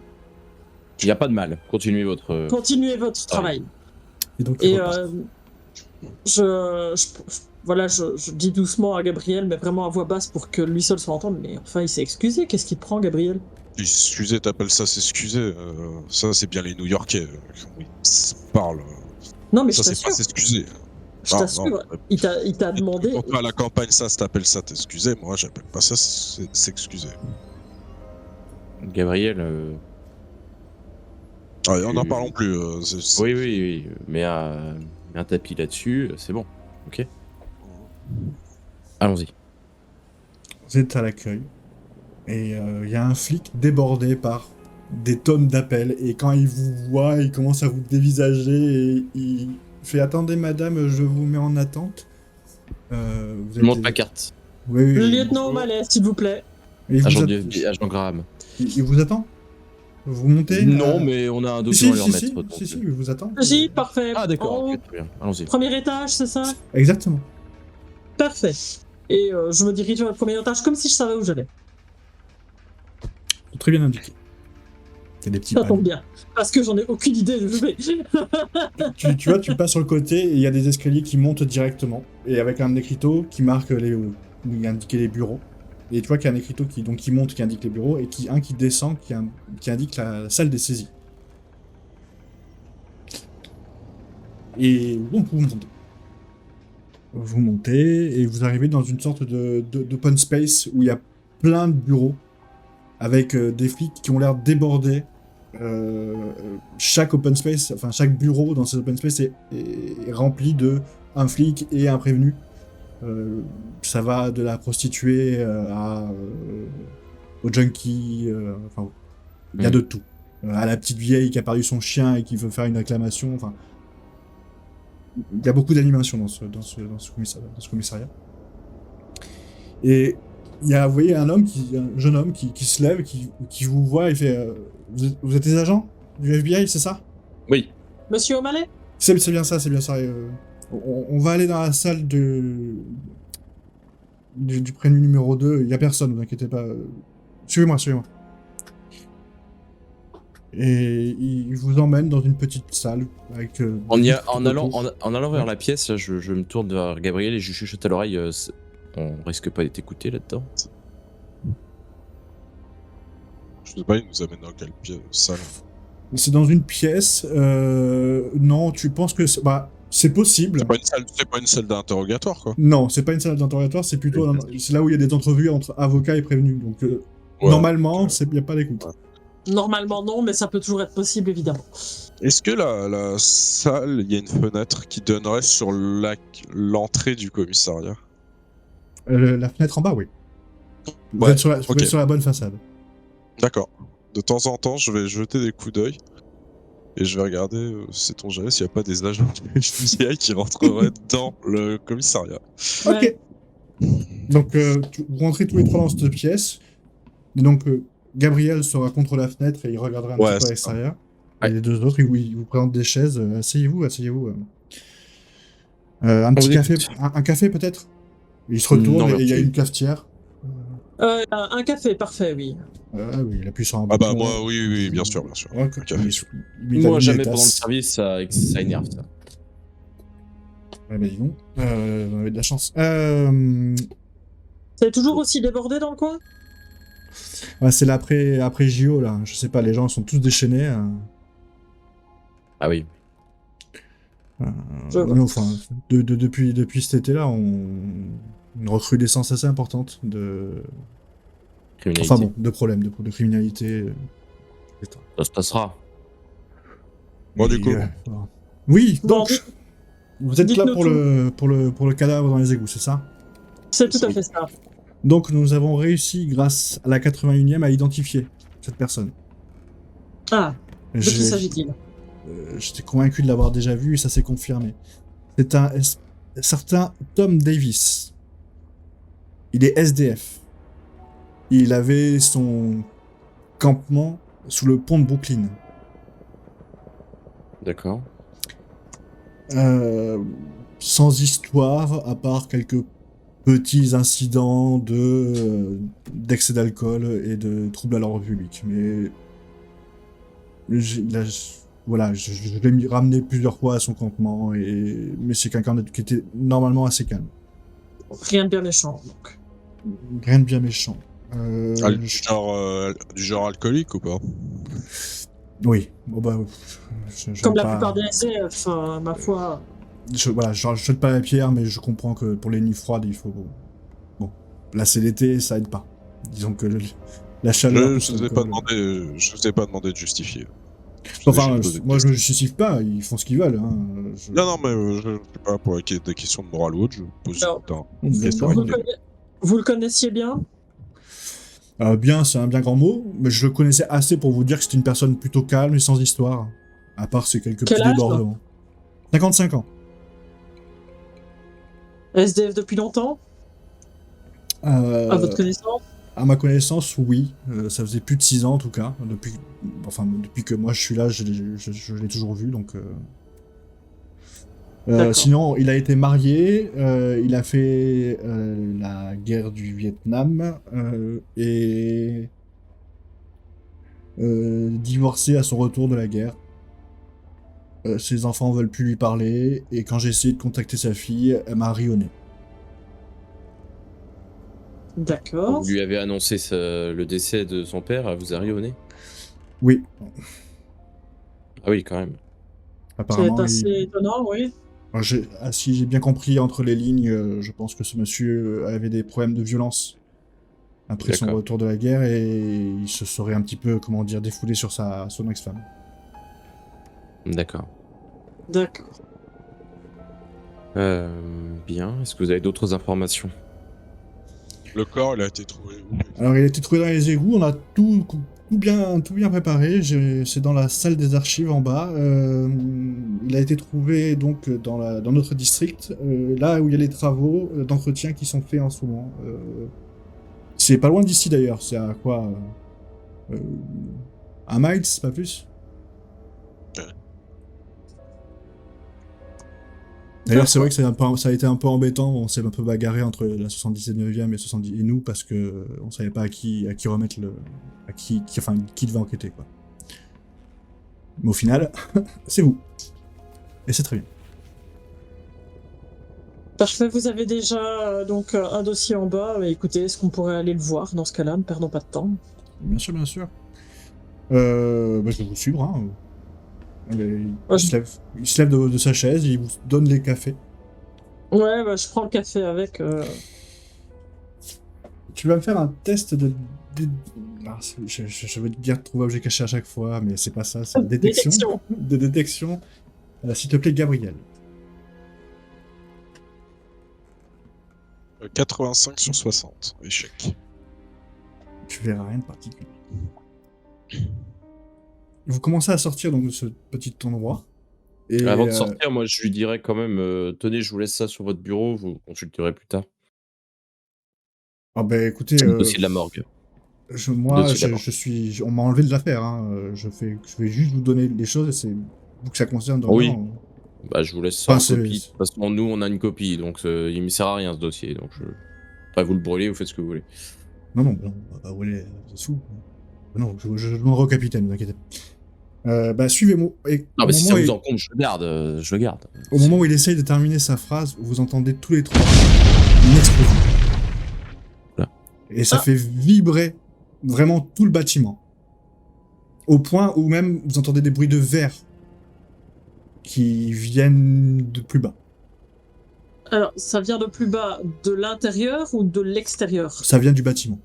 C: Il n'y a pas de mal. Continuez votre...
B: Continuez votre travail.
A: Et donc,
B: Et je dis doucement à Gabriel, mais vraiment à voix basse pour que lui seul s'entende. Mais enfin, il s'est excusé. Qu'est-ce qu'il te prend, Gabriel?
D: Excusez, t'appelles ça s'excuser. Ça, c'est bien les New-Yorkais qui parlent.
B: Non, mais
D: Ça,
B: je
D: c'est pas
B: t'assure.
D: s'excuser.
B: Je t'assure. Il t'a demandé.
D: Quand tu vas à la campagne, ça, t'appelles ça t'excuser. Moi, j'appelle pas ça s'excuser.
C: Gabriel...
D: On n'en parlons plus.
C: Oui. Mais un tapis là-dessus, c'est bon. Ok. Allons-y.
A: vous êtes à l'accueil, et il y a un flic débordé par des tonnes d'appels, et quand il vous voit, il commence à vous dévisager, et il fait « Attendez, madame, je vous mets en attente. »
C: Je montre ma carte.
A: Oui,
B: Le lieutenant Malais, s'il vous plaît.
A: Et il,
C: Agent
A: vous
C: Graham.
A: il vous attend? Vous montez
C: Non, mais on a un document à leur mettre.
A: si,
C: donc,
A: je vous attends.
B: Si, parfait.
C: Ah, d'accord,
B: En haut,
C: ok, très bien. Allons-y.
B: premier étage, c'est ça?
A: Exactement.
B: Parfait. Et je me dirige vers le premier étage comme si je savais où j'allais.
A: Très bien indiqué. Il y a des petits
B: Ça
A: panneaux.
B: tombe bien. Parce que j'en ai aucune idée d'où je vais.
A: Tu vois, tu passes sur le côté et il y a des escaliers qui montent directement. Et avec un écriteau qui marque où il y a indiqué les bureaux. Et tu vois qu'il y a un écriteau qui monte, qui indique les bureaux, et un qui descend, qui indique la salle des saisies. Et donc vous montez. Vous montez et vous arrivez dans une sorte d'open space où il y a plein de bureaux avec des flics qui ont l'air débordés. Chaque open space, enfin chaque bureau dans ces open space est rempli de un flic et un prévenu. Ça va de la prostituée au junkie, enfin il y a de tout. À la petite vieille qui a perdu son chien et qui veut faire une réclamation, enfin il y a beaucoup d'animation dans ce commissariat. Et il y a, vous voyez, un jeune homme qui se lève, qui vous voit et fait vous êtes des agents du FBI, c'est ça?
C: Oui.
B: Monsieur O'Malley?
A: C'est bien ça. On va aller dans la salle du prévenu numéro 2. Il n'y a personne, ne vous inquiétez pas. Suivez-moi. Et il vous emmène dans une petite salle avec.
C: En allant vers la pièce, là, je me tourne vers Gabriel et je chuchote à l'oreille. On risque pas d'être écouté là-dedans.
D: Je sais pas, il nous amène dans quelle salle?
A: C'est dans une pièce. Non, tu penses que c'est possible.
D: C'est pas une salle d'interrogatoire, quoi.
A: Non, c'est pas une salle d'interrogatoire, c'est plutôt c'est là où il y a des entrevues entre avocats et prévenus. Donc normalement, il n'y a pas d'écoute.
D: Ouais.
B: Normalement non, mais ça peut toujours être possible évidemment.
D: Est-ce que la salle, il y a une fenêtre qui donnerait sur l'entrée du commissariat?
A: La fenêtre en bas, oui. Vous
D: Ouais,
A: êtes sur la bonne façade.
D: D'accord. De temps en temps, je vais jeter des coups d'œil et je vais regarder, sait-on jamais, s'il n'y a pas des agents du FBI qui rentreraient dans le commissariat.
A: Ok. Donc, vous rentrez tous les trois dans cette pièce. Et donc, Gabriel sera contre la fenêtre et il regardera un petit peu à l'extérieur.
C: Ouais.
A: Et les deux autres, ils vous présentent des chaises. Asseyez-vous. Un petit café, un café peut-être? Il se retourne
C: Non,
A: et il y a
C: merci.
A: une cafetière.
B: Un café, parfait, oui.
A: Oui, il appuie sur un
D: Ah
A: bouton.
D: bah moi, oui, bien sûr.
A: Ok.
D: Un café.
C: Moi, jamais pendant le service, ça énerve ça.
A: Ouais, bah dis donc. On avait de la chance.
B: C'est toujours aussi débordé dans le coin?
A: Ouais, c'est après JO, là. Je sais pas, les gens sont tous déchaînés.
C: Ah oui.
A: Enfin, depuis cet été-là, une recrudescence assez importante de...
C: Criminalité.
A: Enfin bon, de problèmes, de criminalité. Etc.
C: Ça se passera.
D: Bon, du coup.
A: Voilà. Oui, donc,
B: Bon,
A: vous êtes là
B: dites-nous
A: pour le cadavre dans les égouts, c'est ça?
B: c'est tout à fait ça.
A: Donc, nous avons réussi, grâce à la 81e, à identifier cette personne.
B: Ah, de qui s'agit-il?
A: J'étais convaincu de l'avoir déjà vu et ça s'est confirmé. C'est un certain Tom Davis. Il est SDF. Il avait son campement sous le pont de Brooklyn.
C: D'accord.
A: Sans histoire, à part quelques petits incidents d'excès d'alcool et de troubles à l'ordre public. Mais voilà, je l'ai ramené plusieurs fois à son campement, mais c'est quelqu'un qui était normalement assez calme.
B: Rien de bien méchant, donc.
A: Rien de bien méchant.
D: Du genre alcoolique ou pas?
A: Oui. Bon bah,
B: Comme la plupart des SDF, ma foi.
A: Je jette pas la pierre, mais je comprends que pour les nuits froides, il faut... Bon, là c'est l'été, ça aide pas. Disons que la chaleur...
D: Je vous ai pas demandé de justifier.
A: Enfin, moi je ne justifie pas, ils font ce qu'ils veulent. Hein.
D: Non, mais je sais pas, pour des questions de morale ou autre, je pose une question.
B: Vous le connaissiez bien?
A: Bien, c'est un bien grand mot, mais je le connaissais assez pour vous dire que c'était une personne plutôt calme et sans histoire. À part ces quelques petits débordements. 55 ans.
B: SDF depuis longtemps? À votre connaissance?
A: À ma connaissance, oui. Ça faisait plus de 6 ans en tout cas. Depuis que moi je suis là, je l'ai toujours vu. Donc,
B: D'accord.
A: sinon, il a été marié. Il a fait la guerre du Vietnam et divorcé à son retour de la guerre. Ses enfants veulent plus lui parler. Et quand j'ai essayé de contacter sa fille, elle m'a ri au nez.
C: Quand
B: D'accord.
C: vous lui avez annoncé le décès de son père, elle vous a ri au nez?
A: Oui,
C: Ah oui, quand même.
B: C'est
A: apparemment,
B: assez étonnant, oui.
A: Alors, si j'ai bien compris entre les lignes, je pense que ce monsieur avait des problèmes de violence après son
C: D'accord.
A: retour de la guerre et il se serait un petit peu, comment dire, défoulé sur son ex-femme.
C: D'accord.
B: D'accord.
C: Bien. Est-ce que vous avez d'autres informations?
D: Le corps, il a été trouvé où?
A: Alors, il a été trouvé dans les égouts, on a tout bien préparé, c'est dans la salle des archives en bas. Il a été trouvé donc dans notre district, là où il y a les travaux d'entretien qui sont faits en ce moment. C'est pas loin d'ici d'ailleurs, c'est à quoi 1 mile, pas plus. D'ailleurs, c'est vrai que ça a été un peu embêtant, on s'est un peu bagarré entre la 79e et 70 et nous, parce que on savait pas à qui remettre qui devait enquêter, quoi. Mais au final, c'est vous. Et c'est très bien.
B: Parfait, vous avez déjà donc un dossier en bas. Mais écoutez, est-ce qu'on pourrait aller le voir dans ce cas-là? Ne perdons pas de temps.
A: Bien sûr, bien sûr. Je vais vous suivre, hein. Il
B: Ouais,
A: il se lève de sa chaise, il vous donne les cafés.
B: Ouais, bah, je prends le café avec.
A: Tu vas me faire un test Ah, je veux te dire trouver objet caché à chaque fois, mais c'est pas ça, c'est détection.
B: Détection.
A: De détection. S'il te plaît, Gabriel.
D: 85 sur 60, échec.
A: Tu verras rien de particulier. Vous commencez à sortir donc de ce petit endroit. Et
C: Avant de sortir, moi, je lui dirais quand même, tenez, je vous laisse ça sur votre bureau, vous consulterez plus tard.
A: ah ben écoutez,
C: C'est le dossier de la morgue.
A: on m'a enlevé de l'affaire. Hein. Je vais juste vous donner les choses et c'est vous que ça concerne
C: Oui.
A: vraiment.
C: Bah, je vous laisse ça
A: Enfin,
C: en copie. De toute façon, nous, on a une copie, donc il me sert à rien ce dossier. Donc, après, vous le brûlez, vous faites ce que vous voulez.
A: Non, on va pas voler des sous. Non, je demanderai au capitaine, ne vous inquiétez pas. Bah, suivez-moi. Et
C: Non,
A: au
C: mais si
A: moment
C: ça vous
A: où-
C: encombre, je le garde. Je le garde.
A: Au moment où il essaye de terminer sa phrase, vous entendez tous les trois une explosion.
C: Là.
A: Et ça fait vibrer vraiment tout le bâtiment. Au point où même vous entendez des bruits de verre qui viennent de plus bas.
B: Alors, ça vient de plus bas, de l'intérieur ou de l'extérieur?
A: Ça vient du bâtiment.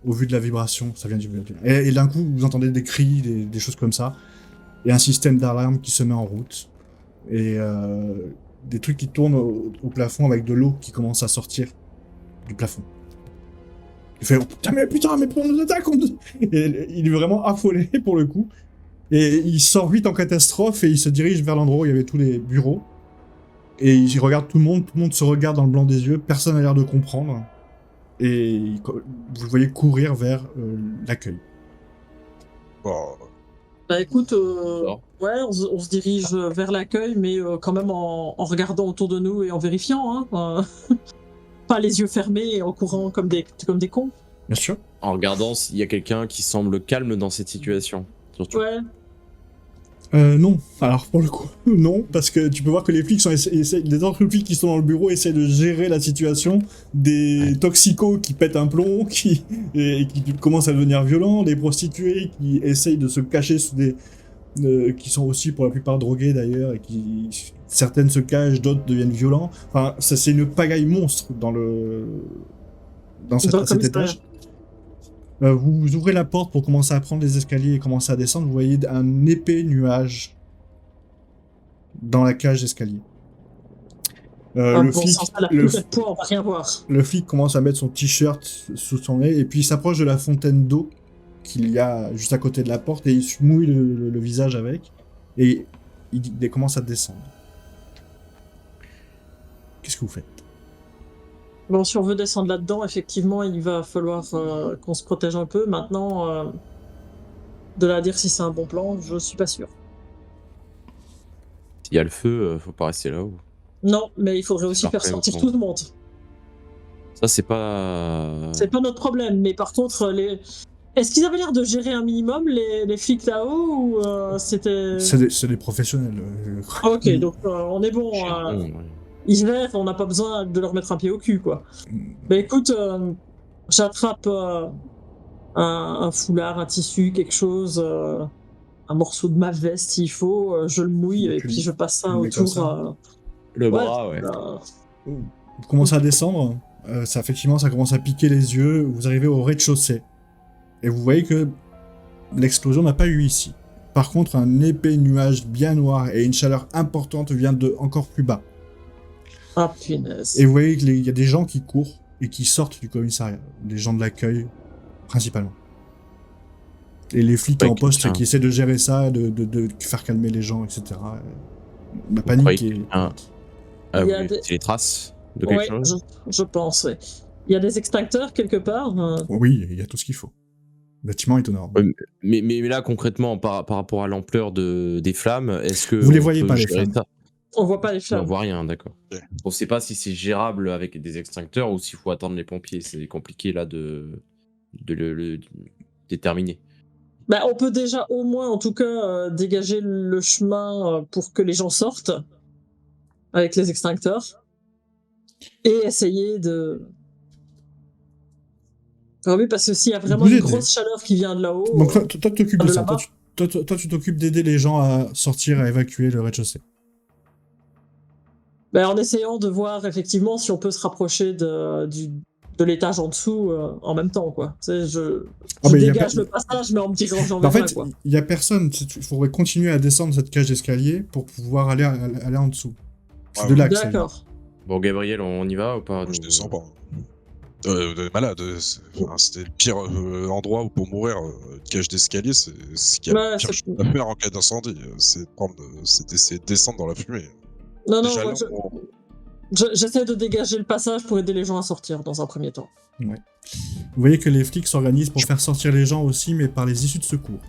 A: Au vu de la vibration, ça vient du bâtiment. Et d'un coup, vous entendez des cris, des choses comme ça. Et un système d'alarme qui se met en route. Et des trucs qui tournent au plafond avec de l'eau qui commence à sortir du plafond. Il fait putain, mais pour nous attaque Et il est vraiment affolé pour le coup. Et il sort vite en catastrophe et il se dirige vers l'endroit où il y avait tous les bureaux. Et il regarde tout le monde se regarde dans le blanc des yeux, personne n'a l'air de comprendre. Et vous le voyez courir vers l'accueil.
D: Bon,
B: Bah écoute,
C: Alors.
B: ouais, on se dirige vers l'accueil, mais quand même en regardant autour de nous et en vérifiant, hein. Pas les yeux fermés et en courant comme des cons.
A: Bien sûr.
C: En regardant s'il y a quelqu'un qui semble calme dans cette situation. Surtout.
B: Ouais.
A: Non. Alors, pour le coup, non. Parce que tu peux voir que les flics les autres flics qui sont dans le bureau essaient de gérer la situation. Des toxicos qui pètent un plomb, qui commencent à devenir violents. Des prostituées qui essayent de se cacher sous des... qui sont aussi pour la plupart droguées d'ailleurs. Et certaines se cachent, d'autres deviennent violents. Enfin, c'est une pagaille monstre dans cet étage. Vous ouvrez la porte pour commencer à prendre les escaliers et commencer à descendre. Vous voyez un épais nuage dans la cage d'escalier. Le
B: On va rien voir.
A: Le flic commence à mettre son t-shirt sous son nez et puis il s'approche de la fontaine d'eau qu'il y a juste à côté de la porte et il se mouille le visage avec et il commence à descendre. Qu'est-ce que vous faites?
B: Bon, si on veut descendre là-dedans, effectivement, il va falloir qu'on se protège un peu. Maintenant, de là à dire si c'est un bon plan, je suis pas sûr.
C: S'il y a le feu, faut pas rester là-haut.
B: Non, mais il faudrait aussi
C: Alors,
B: faire
C: quand même,
B: sortir
C: bon.
B: tout le monde.
C: Ça, c'est pas.
B: C'est pas notre problème, mais par contre, est-ce qu'ils avaient l'air de gérer un minimum les flics là-haut ou c'était...
A: C'est des professionnels. Je crois.
B: Ok, donc on est bon.
C: Ouais.
B: Ils gèrent, on n'a pas besoin de leur mettre un pied au cul, quoi.
A: Mm.
B: Mais écoute, j'attrape un foulard, un tissu, quelque chose, un morceau de ma veste s'il faut, je le mouille et
A: Tu
B: puis je passe ça
A: tu le mets comme
B: autour.
A: ça.
C: Le bras, ouais.
A: Vous commencez à descendre, effectivement, ça commence à piquer les yeux, vous arrivez au rez-de-chaussée. Et vous voyez que l'explosion n'a pas eu ici. Par contre, un épais nuage bien noir et une chaleur importante vient de encore plus bas.
B: Ah, punaise.
A: Et vous voyez qu'il y a des gens qui courent et qui sortent du commissariat. Des gens de l'accueil, principalement. Et les flics
C: Ouais,
A: en poste
C: quelqu'un.
A: qui essaient de gérer ça, de faire calmer les gens, etc. La
C: Vous
A: panique
C: croyez
A: est...
C: quelqu'un-
B: Il y
C: vous
B: a
C: voulez
B: des-
C: laisser les traces de quelque
B: Ouais,
C: chose
B: je pense, ouais. Il y a des extincteurs quelque part.
A: Oui, il y a tout ce qu'il faut. Le bâtiment est énorme.
C: Ouais, mais là, concrètement, par rapport à l'ampleur des flammes, est-ce que
A: Vous les
C: on
A: voyez
C: peut
A: pas, les
C: gérer
A: flammes.
C: ça
B: On voit pas les
C: On
B: flammes.
C: voit rien, d'accord.
D: Ok.
C: On sait pas si c'est gérable avec des extincteurs ou s'il faut attendre les pompiers. C'est compliqué là de le déterminer.
B: Bah, on peut déjà au moins, en tout cas, dégager le chemin pour que les gens sortent avec les extincteurs et essayer de... Ah oui, parce que s'il y a vraiment
A: Vous
B: une
A: aidez.
B: grosse chaleur qui vient de là-haut...
A: Donc toi, tu t'occupes de
B: de
A: ça.
B: là-bas.
A: Toi, tu t'occupes d'aider les gens à sortir, à évacuer le rez-de-chaussée.
B: Bah, en essayant de voir effectivement si on peut se rapprocher de l'étage en dessous en même temps, quoi. Tu sais, je
A: mais il y a
B: dégage
A: pas-
B: le passage, mais en me dirigeant
A: Bah, en
B: vers là,
A: fait,
B: quoi.
A: il y a personne. Il faudrait continuer à descendre cette cage d'escalier pour pouvoir aller en dessous. C'est
D: Ah
A: de
D: oui.
A: là que ça vient.
B: D'accord.
C: Bon, Gabriel, on y va ou pas
D: Moi, je
C: nous
D: descends pas. Malade. C'était le pire endroit où pour mourir. Une cage d'escalier, c'est ce qu'il y a
B: Ouais,
D: de pire
B: c'est-
D: chose à faire en cas d'incendie. C'est d'essayer de descendre dans la fumée.
B: Non, non,
D: Déjà
B: moi,
D: là,
B: j'essaie de dégager le passage pour aider les gens à sortir dans un premier temps.
A: Vous voyez que les flics s'organisent pour faire sortir les gens aussi, mais par les issues de secours.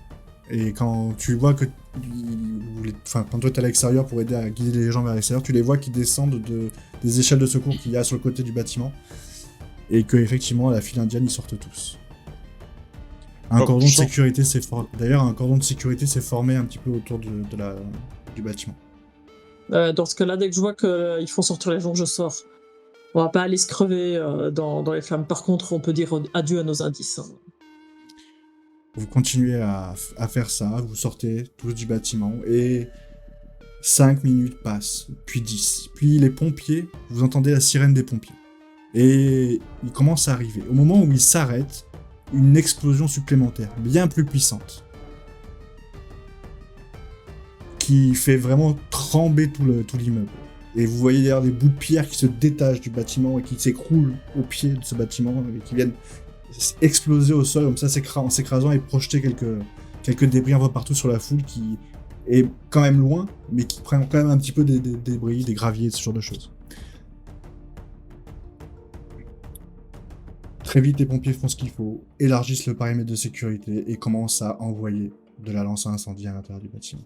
A: Et quand tu vois que... quand toi t'es à l'extérieur pour aider à guider les gens vers l'extérieur, tu les vois qui descendent des échelles de secours qu'il y a sur le côté du bâtiment. Et que effectivement à la file indienne, ils sortent tous. Un
D: Oh,
A: cordon de
D: putain.
A: sécurité s'est formé. D'ailleurs, un cordon de sécurité s'est formé un petit peu autour du bâtiment.
B: Dans ce cas-là, dès que je vois qu'ils font sortir les gens, je sors. On va pas aller se crever dans les flammes. Par contre, on peut dire adieu à nos indices. Hein.
A: Vous continuez à faire ça, vous sortez tous du bâtiment, et 5 minutes passent, puis 10. Puis les pompiers, vous entendez la sirène des pompiers. Et ils commencent à arriver. Au moment où ils s'arrêtent, une explosion supplémentaire, bien plus puissante, qui fait vraiment trembler tout l'immeuble. Et vous voyez d'ailleurs des bouts de pierre qui se détachent du bâtiment et qui s'écroulent au pied de ce bâtiment et qui viennent exploser au sol comme ça, en s'écrasant et projeter quelques débris un peu partout sur la foule qui est quand même loin, mais qui prend quand même un petit peu des débris, des graviers, ce genre de choses. Très vite, les pompiers font ce qu'il faut, élargissent le périmètre de sécurité et commencent à envoyer de la lance à incendie à l'intérieur du bâtiment.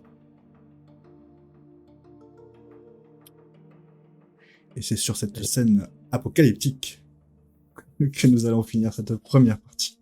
A: Et c'est sur cette scène apocalyptique que nous allons finir cette première partie.